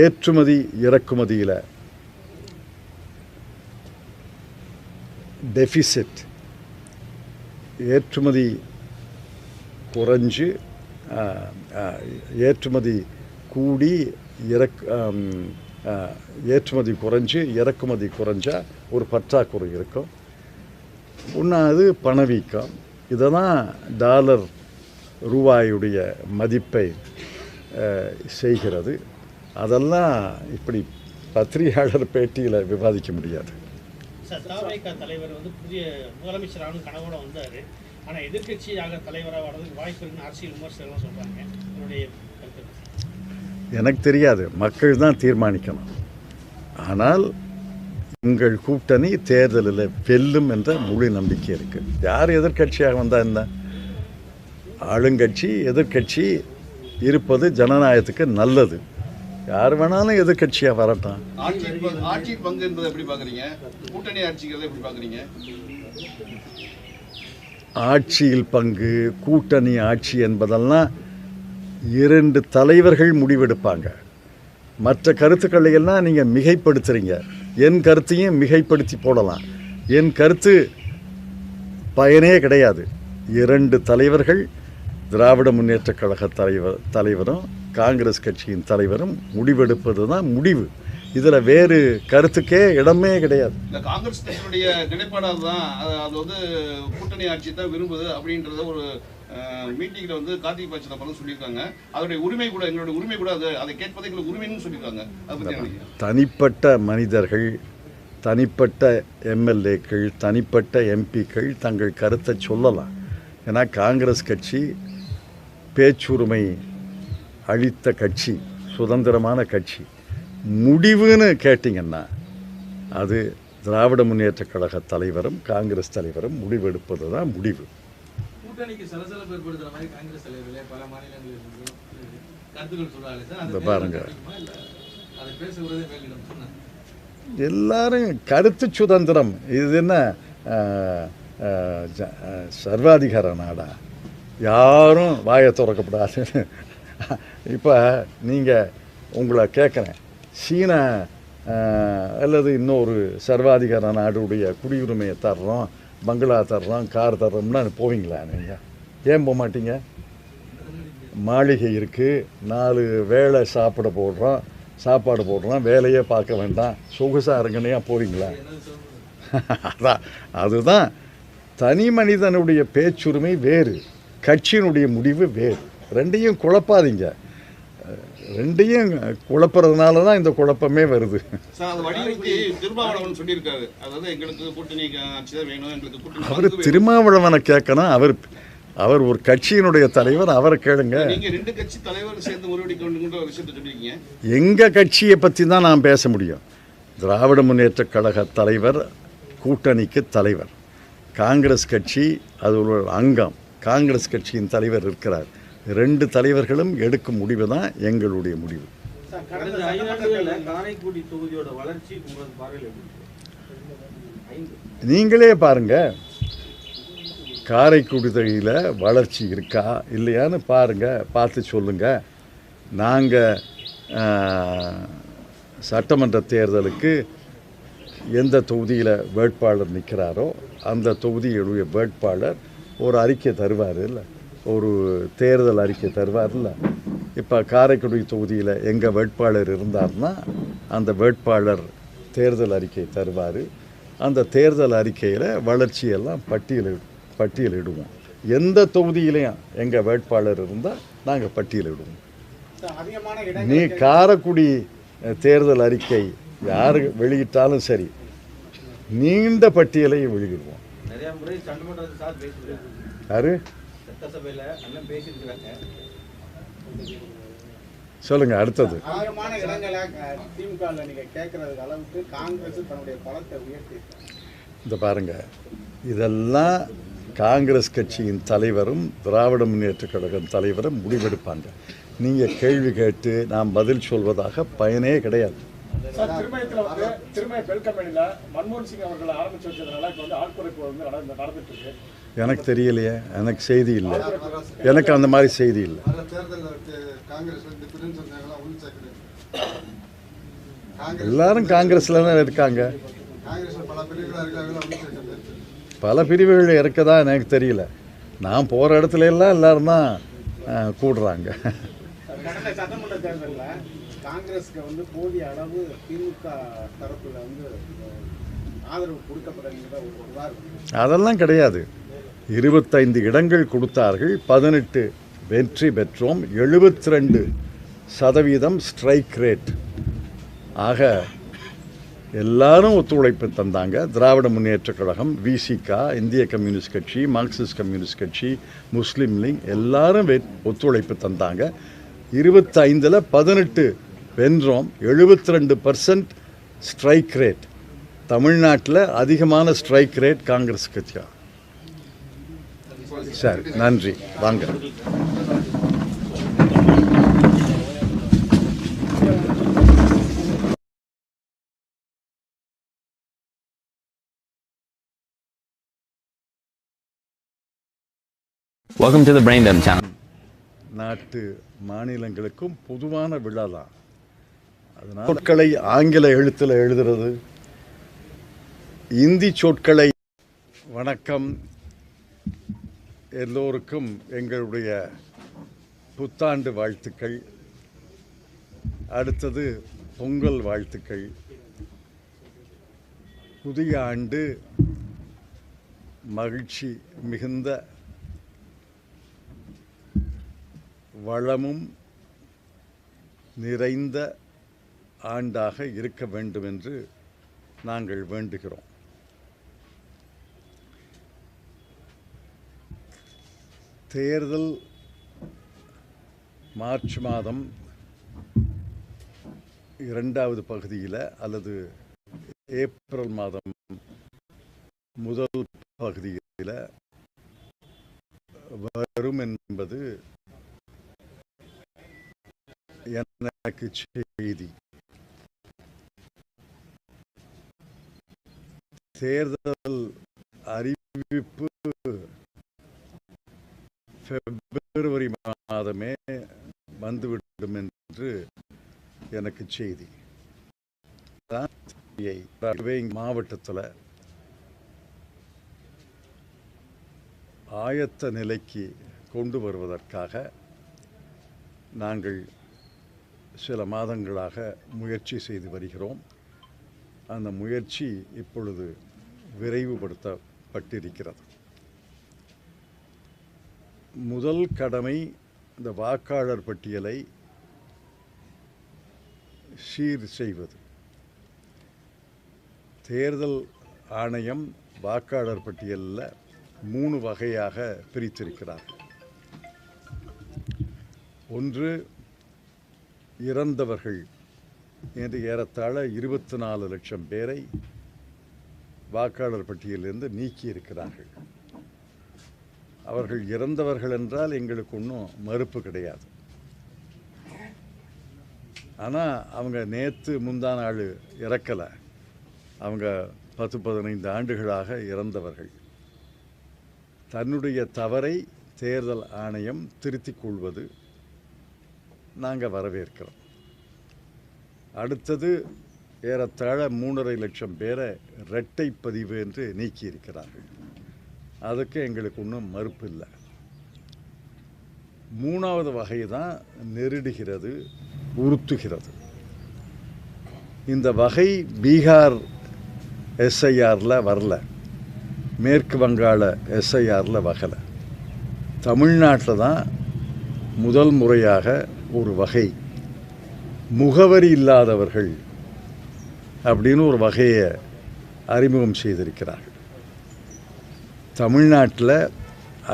ஏற்றுமதி இறக்குமதியில் டெஃபிசிட், ஏற்றுமதி குறைஞ்சு ஏற்றுமதி கூடி ஏற்றுமதி குறைஞ்சு இறக்குமதி குறைஞ்சா ஒரு பற்றாக்குறை இருக்கும். ஒன்றாவது பணவீக்கம். இதை தான் டாலர் ரூபாயுடைய மதிப்பை செய்கிறது. அதெல்லாம் இப்படி பத்திரிகையாளர் பேட்டியில் விவாதிக்க முடியாது. தாவேகா தலைவர் வந்து புதிய முதலமைச்சரான கனவோட வந்தார். ஆனால் எதிர்கட்சியாக தலைவராக வர்றதுக்கு வாய்ப்பு இருக்குன்னு அரசியல் விமர்சகர்கள் சொல்கிறாங்க. என்னுடைய எனக்கு தெரியாது, மக்கள் தான் தீர்மானிக்கணும். ஆனால் உங்கள் கூட்டணி தேர்தலில் வெல்லும் என்ற முழு நம்பிக்கை இருக்குது. யார் எதிர்கட்சியாக வந்தால் என்ன? ஆளுங்கட்சி எதிர்கட்சி இருப்பது ஜனநாயகத்துக்கு நல்லது. யார் வேணாலும் எதிர்கட்சியாக வரட்டும். ஆட்சி பங்கு என்பதை எப்படி பார்க்குறீங்க? கூட்டணி ஆட்சிக்கிறத எப்படி பார்க்குறீங்க? ஆட்சியில் பங்கு, கூட்டணி ஆட்சி என்பதெல்லாம் 2 தலைவர்கள் முடிவெடுப்பாங்க. மற்ற கருத்துக்களை எல்லாம் நீங்கள் மிகைப்படுத்துகிறீங்க. என் கருத்தையும் மிகைப்படுத்தி போடலாம். என் கருத்து பயனே கிடையாது. 2 தலைவர்கள், திராவிட முன்னேற்றக் கழக தலைவரும் காங்கிரஸ் கட்சியின் தலைவரும் முடிவெடுப்பது தான் முடிவு. இதில் வேறு கருத்துக்கே இடமே கிடையாது. இந்த காங்கிரஸ் கட்சியுடைய நிலைப்பாடாக தான் அது வந்து கூட்டணி ஆட்சி தான் விரும்புது அப்படின்றத ஒரு மீட்டிங்கில் வந்து கார்த்திகை பட்சத்தை பல சொல்லியிருக்காங்க. அதோடைய உரிமை கூட, எங்களுடைய உரிமை கூட அதை கேட்பதை எங்களுக்கு உரிமைன்னு சொல்லியிருக்காங்க. அதை பற்றி தனிப்பட்ட மனிதர்கள், தனிப்பட்ட எம்எல்ஏக்கள், தனிப்பட்ட எம்பிக்கள் தங்கள் கருத்தை சொல்லலாம். ஏன்னா காங்கிரஸ் கட்சி பேச்சுரிமை அளித்த கட்சி, சுதந்திரமான கட்சி. முடிவுன்னு கேட்டிங்கன்னா அது திராவிட முன்னேற்றக் கழக தலைவரும் காங்கிரஸ் தலைவரும் முடிவெடுப்பது தான் முடிவு. கூட்டணிக்கு சலசலப்பு ஏற்படுத்துற மாதிரி காங்கிரஸ் தலைவர்களே பல மாநிலங்களில் இருந்தும் கருத்துக்கள் சொல்றாங்க சார். இந்த பாருங்க, அதை பேசுகிறதே மேலிடம் சொன்னாங்க. எல்லாரும் கருத்து சுதந்திரம். இது என்ன சர்வாதிகார நாடா? யாரும் வாயை திறக்கப்படாது. இப்போ நீங்கள் உங்களை கேட்குறேன், சீனா அல்லது இன்னொரு சர்வாதிகார நாடுடைய குடியுரிமையை தர்றோம், பங்களா தர்றோம், கார் தர்றோம்னா போவீங்களா? நீங்கள் ஏன் போக மாட்டீங்க? மாளிகை இருக்குது, 4 வேளை சாப்பாடு போடுறோம், வேலையே பார்க்க வேண்டாம், சொகுசாக இருங்கனையா போவீங்களா? அதுதான் தனி மனிதனுடைய பேச்சுரிமை வேறு, கட்சியினுடைய முடிவு வேறு. ரெண்டையும் குழப்பாதீங்க. ரெண்டையும் குழப்பறதுனால தான் இந்த குழப்பமே வருது. அவர் திருமாவளவனை கேட்கணும். அவர் ஒரு கட்சியினுடைய தலைவர், அவரை கேளுங்க. எங்க கட்சியை பற்றி தான் நான் பேச முடியும். திராவிட முன்னேற்ற கழக தலைவர் கூட்டணிக்கு தலைவர், காங்கிரஸ் கட்சி அது ஒரு அங்கம், காங்கிரஸ் கட்சியின் தலைவர் இருக்கிறார். 2 தலைவர்களும் எடுக்கும் முடிவு தான் எங்களுடைய முடிவு. நீங்களே பாருங்க, காரைக்குடி தொகுதியில் வளர்ச்சி இருக்கா இல்லையான்னு பாருங்க, பார்த்து சொல்லுங்க. நாங்கள் சட்டமன்ற தேர்தலுக்கு எந்த தொகுதியில் வேட்பாளர் நிற்கிறாரோ அந்த தொகுதியுடைய வேட்பாளர் ஒரு அறிக்கை தருவார் இல்லை, ஒரு தேர்தல் அறிக்கை தருவார் இல்லை. இப்போ காரைக்குடி தொகுதியில் எங்கள் வேட்பாளர் இருந்தார்னா அந்த வேட்பாளர் தேர்தல் அறிக்கை தருவார். அந்த தேர்தல் அறிக்கையில் வளர்ச்சியெல்லாம் பட்டியலிடுவோம். எந்த தொகுதியிலையும் எங்கள் வேட்பாளர் இருந்தால் நாங்கள் பட்டியலிடுவோம். நீ காரைக்குடி தேர்தல் அறிக்கை யார் வெளியிட்டாலும் சரி, நீண்ட பட்டியலை வெளியிடுவோம். யாரு சொல்லுங்க அடுத்தது. இந்த பாருங்க, இதெல்லாம் காங்கிரஸ் கட்சியின் தலைவரும் திராவிட முன்னேற்ற கழகம் தலைவரும் முடிவெடுப்பாங்க. நீங்கள் கேள்வி கேட்டு நாம் பதில் சொல்வதாக பயனே கிடையாது. எனக்கு தெரியலையே, எனக்கு செய்தி இல்லை, எனக்கு அந்த மாதிரி செய்தி இல்லை. எல்லாரும் காங்கிரஸ்ல தான் இருக்காங்க. பல பிரிவுகள் இருக்கதா எனக்கு தெரியல. நான் போகிற இடத்துல எல்லாம் எல்லாரும் தான் கூடுறாங்க. சட்டமன்ற தேர்தலில் காங்கிரஸ்க்கு வந்து போதிய அளவு திமுக தரப்புல வந்து ஆதரவு கொடுக்கப்பட்ட அதெல்லாம் கிடையாது. 25 இடங்கள் கொடுத்தார்கள், 18 வெற்றி பெற்றோம், 72% ஸ்ட்ரைக் ரேட். ஆக எல்லாரும் ஒத்துழைப்பு தந்தாங்க. திராவிட முன்னேற்ற கழகம், விசிகா, இந்திய கம்யூனிஸ்ட் கட்சி, மார்க்சிஸ்ட் கம்யூனிஸ்ட் கட்சி, முஸ்லீம் லீக் எல்லாரும் ஒத்துழைப்பு தந்தாங்க. 25ல் 18 வென்றோம், 72% ஸ்ட்ரைக் ரேட். தமிழ்நாட்டில் அதிகமான ஸ்ட்ரைக் ரேட் காங்கிரஸ் கட்சியா. சரி, நன்றி, வாங்க. Welcome to the Brain Dump channel. நாட்டு மாநிலங்களுக்கும் பொதுவான விழா தான். அதனால் சொற்களை ஆங்கில எழுத்தில் எழுதுறது, இந்தி சொற்களை. வணக்கம் எல்லோருக்கும் எங்களுடைய புத்தாண்டு வாழ்த்துக்கள். அடுத்தது பொங்கல் வாழ்த்துக்கள். புதிய ஆண்டு மகிழ்ச்சி மிகுந்த வளமும் நிறைந்த ஆண்டாக இருக்க வேண்டும் என்று நாங்கள் வேண்டுகிறோம். தேர்தல் மார்ச் மாதம் 2வது பகுதியில் அல்லது ஏப்ரல் மாதம் முதல் பகுதியில் வரும் என்பது எனக்கு செய்தி. தேர்தல் அறிவிப்பு பிப்ரவரி மாதமே வந்துவிடும் என்று எனக்கு செய்தி. மாவட்டத்தில் ஆயத்த நிலைக்கு கொண்டு வருவதற்காக நாங்கள் சில மாதங்களாக முயற்சி செய்து வருகிறோம். அந்த முயற்சி இப்பொழுது விரைவுபடுத்தப்பட்டிருக்கிறது. முதல் கடமை இந்த வாக்காளர் பட்டியலை சீர் செய்வது. தேர்தல் ஆணையம் வாக்காளர் பட்டியலில் 3 வகையாக பிரித்திருக்கிறார். ஒன்று, இறந்தவர்கள் என்று ஏறத்தாழ 24 லட்சம் பேரை வாக்காளர் பட்டியலிருந்து நீக்கியிருக்கிறார்கள். அவர்கள் இறந்தவர்கள் என்றால் எங்களுக்கு ஒன்றும் மறுப்பு கிடையாது. ஆனால் அவங்க நேற்று முந்தா நாள் இறக்கலை. அவங்க 10-15 ஆண்டுகளாக இறந்தவர்கள். தன்னுடைய தவறை தேர்தல் ஆணையம் திருத்திக் கொள்வது நாங்கள் வரவேற்கிறோம். அடுத்தது, ஏறத்தாழ 3.5 லட்சம் பேரை இரட்டை பதிவு என்று நீக்கியிருக்கிறார்கள். அதுக்கு எங்களுக்கு ஒன்றும் மறுப்பு இல்லை. 3வது வகை தான் நெருடுகிறது, உறுத்துகிறது. இந்த வகை பீகார் எஸ்ஐஆரில் வரல, மேற்கு வங்காள எஸ்ஐஆரில் வகலை. தமிழ்நாட்டில் தான் முதல் முறையாக ஒரு வகை முகவரி இல்லாதவர்கள் அப்படின்னு ஒரு வகையை அறிமுகம் செய்திருக்கிறார்கள். தமிழ்நாட்டில்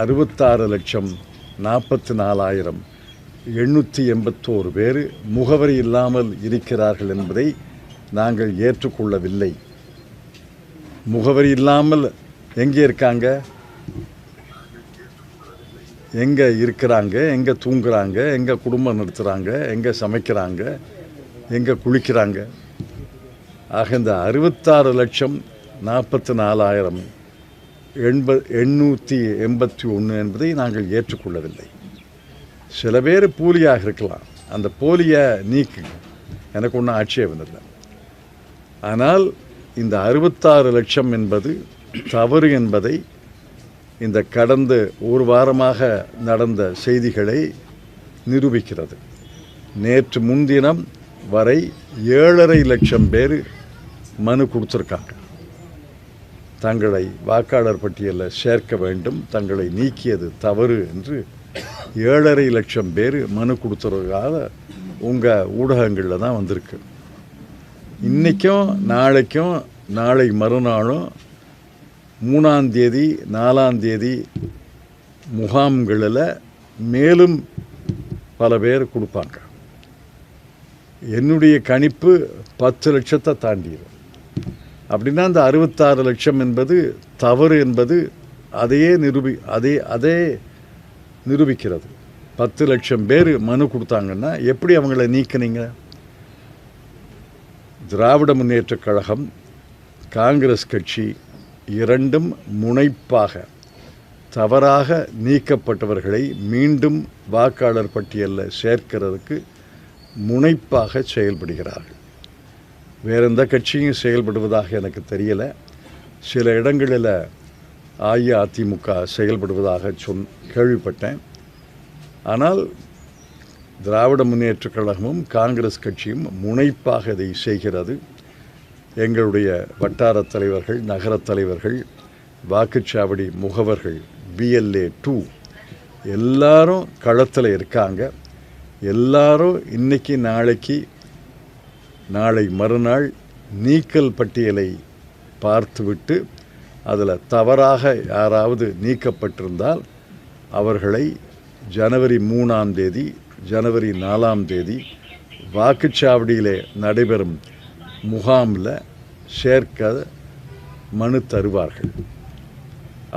66,44,881 பேர் முகவரி இல்லாமல் இருக்கிறார்கள் என்பதை நாங்கள் ஏற்றுக்கொள்ளவில்லை. முகவரி இல்லாமல் எங்கே இருக்காங்க, எங்கே இருக்கிறாங்க, எங்கே தூங்குறாங்க, எங்கே குடும்பம் நடத்துகிறாங்க, எங்கே சமைக்கிறாங்க, எங்கே குளிக்கிறாங்க. ஆக இந்த 66,44,881 என்பதை நாங்கள் ஏற்றுக்கொள்ளவில்லை. சில பேர் போலியாக இருக்கலாம், அந்த போலியை நீக்கு, எனக்கு ஒன்றும் ஆட்சேபம் இல்லை. ஆனால் இந்த 66 லட்சம் என்பது தவறு என்பதை இந்த கடந்த ஒரு வாரமாக நடந்த செய்திகளை நிரூபிக்கிறது. நேற்று முன்தினம் வரை 7.5 லட்சம் பேர் மனு கொடுத்துருக்காங்க. தங்களை வாக்காளர் பட்டியலில் சேர்க்க வேண்டும், தங்களை நீக்கியது தவறு என்று 7.5 லட்சம் பேர் மனு கொடுத்துருக்காக உங்கள் ஊடகங்களில் தான் வந்திருக்கு. இன்றைக்கும் நாளைக்கும் நாளை மறுநாளும் 3ஆம் தேதி 4ஆம் தேதி முகாம்களில் மேலும் பல பேர் கொடுப்பாங்க. என்னுடைய கணிப்பு 10 லட்சத்தை தாண்டிடும். அப்படின்னா அந்த 66 லட்சம் என்பது தவறு என்பது அதே நிரூபிக்கிறது. 10 லட்சம் பேர் மனு கொடுத்தாங்கன்னா எப்படி அவங்கள நீக்கினீங்க? திராவிட முன்னேற்றக் கழகம், காங்கிரஸ் கட்சி இரண்டும் முனைப்பாக தவறாக நீக்கப்பட்டவர்களை மீண்டும் வாக்காளர் பட்டியலில் சேர்க்கிறதுக்கு முனைப்பாக செயல்படுகிறார்கள். வேறு எந்த கட்சியும் செயல்படுவதாக எனக்கு தெரியலை. சில இடங்களில் அஇஅதிமுக செயல்படுவதாக கேள்விப்பட்டேன். ஆனால் திராவிட முன்னேற்றக் கழகமும் காங்கிரஸ் கட்சியும் முனைப்பாக இதை செய்கிறது. எங்களுடைய வட்டார தலைவர்கள், நகர தலைவர்கள், வாக்குச்சாவடி முகவர்கள், BLA 2 எல்லாரும் களத்தில் இருக்காங்க. எல்லாரும் இன்னைக்கு நாளை மறுநாள் நீக்கல் பட்டியலை பார்த்துவிட்டு அதில் தவறாக யாராவது நீக்கப்பட்டிருந்தால் அவர்களை ஜனவரி 3ஆம் தேதி, ஜனவரி 4ஆம் தேதி வாக்குச்சாவடியில் நடைபெறும் முகாமில் சேர்க்க மனு தருவார்கள்.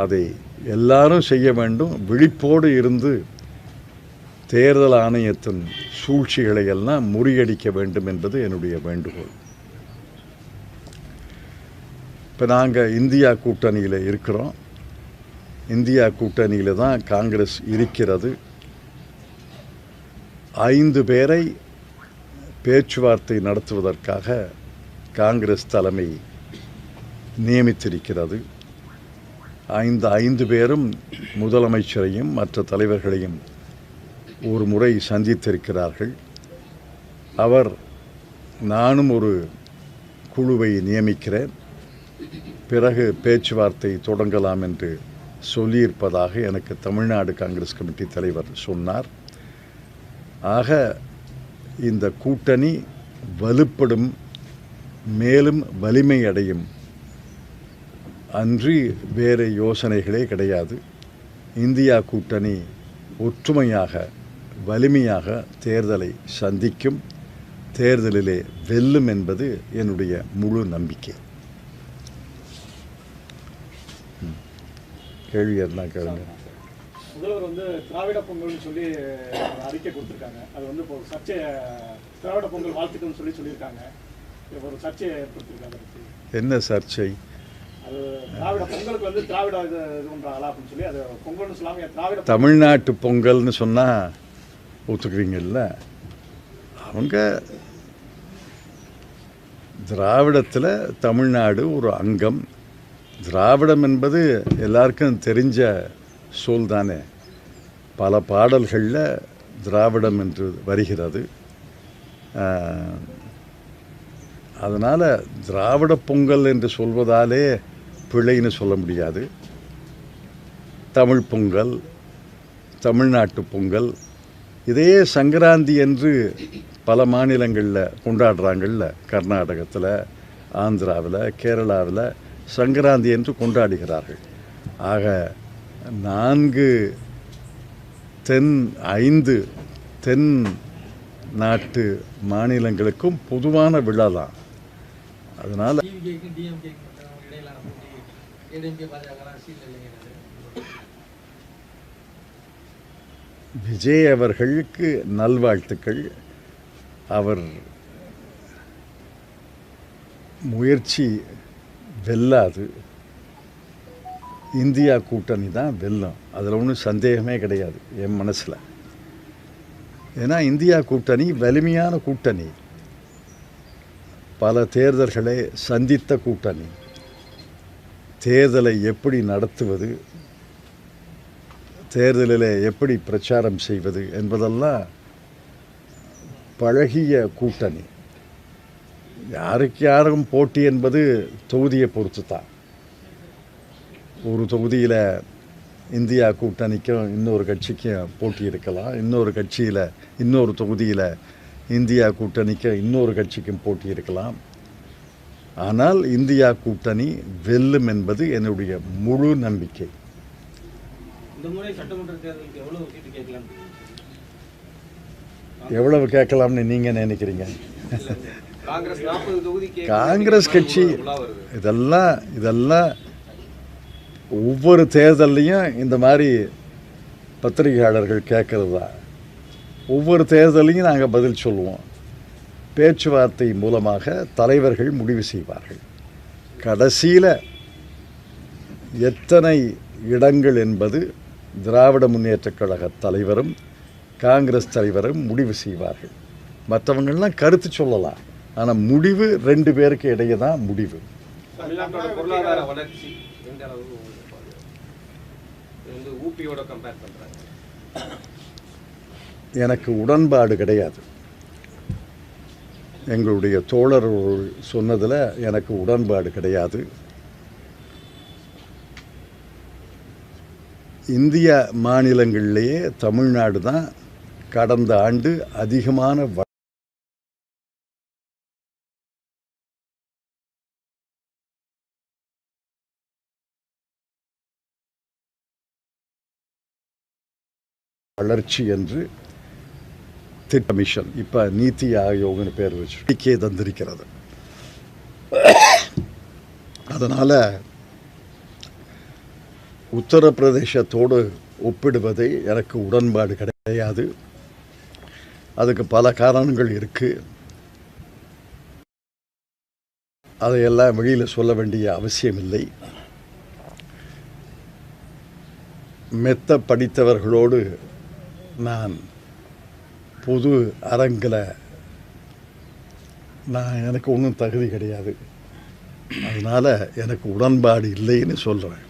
அதை எல்லாரும் செய்ய வேண்டும். விழிப்போடு இருந்து தேர்தல் ஆணையத்தின் சூழ்ச்சிகளை எல்லாம் முறியடிக்க வேண்டும் என்பது என்னுடைய வேண்டுகோள். இப்போ நாங்கள் இந்தியா கூட்டணியில் இருக்கிறோம். இந்தியா கூட்டணியில் தான் காங்கிரஸ் இருக்கிறது. 5 பேரை பேச்சுவார்த்தை நடத்துவதற்காக காங்கிரஸ் தலைமை நியமித்திருக்கிறது. 5 பேரும் முதலமைச்சரையும் மற்ற தலைவர்களையும் ஒரு முறை சந்தித்திருக்கிறார்கள். நானும் ஒரு குழுவை நியமிக்கிறேன், பிறகு பேச்சுவார்த்தை தொடங்கலாம் என்று சொல்லியிருப்பதாக எனக்கு தமிழ்நாடு காங்கிரஸ் கமிட்டி தலைவர் சொன்னார். ஆக இந்த கூட்டணி வலுப்படும், மேலும் வலிமை அடையும், அன்றி வேறு யோசனைகளே கிடையாது. இந்தியா கூட்டணி ஒற்றுமையாக வலிமையாக தேர்தலை சந்திக்கும், தேர்தலிலே வெல்லும் என்பது என்னுடைய முழு நம்பிக்கை. கேள்வி என்ன கேளுங்க. முதல்வர் வந்து திராவிட பொங்கல்னு சொல்லி அறிக்கை கொடுத்துருக்காங்க. அது வந்து இப்போ சர்ச்சை, திராவிட பொங்கல் வாழ்த்துக்கள்னு சொல்லியிருக்காங்க. ஒரு சர்ச்சையை ஏற்படுத்தியிருக்காங்க. என்ன சர்ச்சை? அது திராவிட பொங்கலுக்கு வந்து திராவிட இது பண்ணுறாங்களா அப்படின்னு சொல்லி, அது பொங்கல்னு சொல்லாமல் திராவிட தமிழ்நாட்டு பொங்கல்னு சொன்னால் ஒத்துக்குவீங்கல்ல? அவங்க திராவிடத்தில் தமிழ்நாடு ஒரு அங்கம். திராவிடம் என்பது எல்லாருக்கும் தெரிஞ்ச சொல் தானே. பல பாடல்களில் திராவிடம் என்று வருகிறது. அதனால் திராவிட பொங்கல் என்று சொல்வதாலே பிழைன்னு சொல்ல முடியாது. தமிழ் பொங்கல், தமிழ்நாட்டு பொங்கல், இதே சங்கராந்தி என்று பல மாநிலங்களில் கொண்டாடுறாங்கள்ல. கர்நாடகத்தில், ஆந்திராவில், கேரளாவில் சங்கராந்தி என்று கொண்டாடுகிறார்கள். ஆக 5 தென் நாட்டு மாநிலங்களுக்கும் பொதுவான விழா தான். அதனால் விஜய் அவர்களுக்கு நல்வாழ்த்துக்கள். அவர் முயற்சி வெல்லாது. இந்தியா கூட்டணி தான் வெல்லும், அதில் ஒன்றும் சந்தேகமே கிடையாது என் மனசில். ஏன்னா இந்தியா கூட்டணி வலிமையான கூட்டணி, பல தேர்தல்களை சந்தித்த கூட்டணி. தேர்தலை எப்படி நடத்துவது, தேர்தலில் எப்படி பிரச்சாரம் செய்வது என்பதெல்லாம் பழகிய கூட்டணி. யாரும் போட்டி என்பது தொகுதியை பொறுத்து தான். ஒரு தொகுதியில் இந்தியா கூட்டணிக்கும் இன்னொரு கட்சிக்கும் போட்டி இருக்கலாம். இன்னொரு தொகுதியில் இந்தியா கூட்டணிக்கும் இன்னொரு கட்சிக்கும் போட்டி இருக்கலாம். ஆனால் இந்தியா கூட்டணி வெல்லும் என்பது என்னுடைய முழு நம்பிக்கை. இந்த முறை சட்டமன்ற தேர்தலுக்கு எவ்வளவு சீட்டு கேட்கலாம்? எவ்வளவு கேட்கலாம்னு நீங்கள் நினைக்கிறீங்க? காங்கிரஸ் கட்சி இதெல்லாம் ஒவ்வொரு தேர்தல்லையும் இந்த மாதிரி பத்திரிகையாளர்கள் கேட்கறது தான். ஒவ்வொரு தேர்தலையும் நாங்கள் பதில் சொல்லுவோம். பேச்சுவார்த்தை மூலமாக தலைவர்கள் முடிவு செய்வார்கள். கடைசியில் எத்தனை இடங்கள் என்பது திராவிட முன்னேற்றக் கழக தலைவரும் காங்கிரஸ் தலைவரும் முடிவு செய்வார்கள். மற்றவங்கள்லாம் கருத்து சொல்லலாம், ஆனால் முடிவு 2 பேருக்கு இடையே தான் முடிவு. தமிழ்நாட்டோட பொருளாதார வளர்ச்சி எந்த அளவு ஊபியோட கம்பேர் பண்றாங்க? எனக்கு உடன்பாடு கிடையாது. எங்களுடைய தோழர் சொன்னதில் எனக்கு உடன்பாடு கிடையாது. இந்திய மாநிலங்களிலேயே தமிழ்நாடு தான் கடந்த ஆண்டு அதிகமான வளர்ச்சி என்று திட்டமிஷன், இப்போ நீத்தி ஆயோக்னு பேர் வச்சு தந்திருக்கிறது. அதனால் உத்தரப்பிரதேசத்தோடு ஒப்பிடுவதை எனக்கு உடன்பாடு கிடையாது. அதுக்கு பல காரணங்கள் இருக்குது. அதையெல்லாம் வெளியில் சொல்ல வேண்டிய அவசியமில்லை. மெத்த படித்தவர்களோடு நான் பொது அரங்கில் எனக்கு ஒன்றும் தகுதி கிடையாது. அதனால் எனக்கு உடன்பாடு இல்லைன்னு சொல்கிறேன்.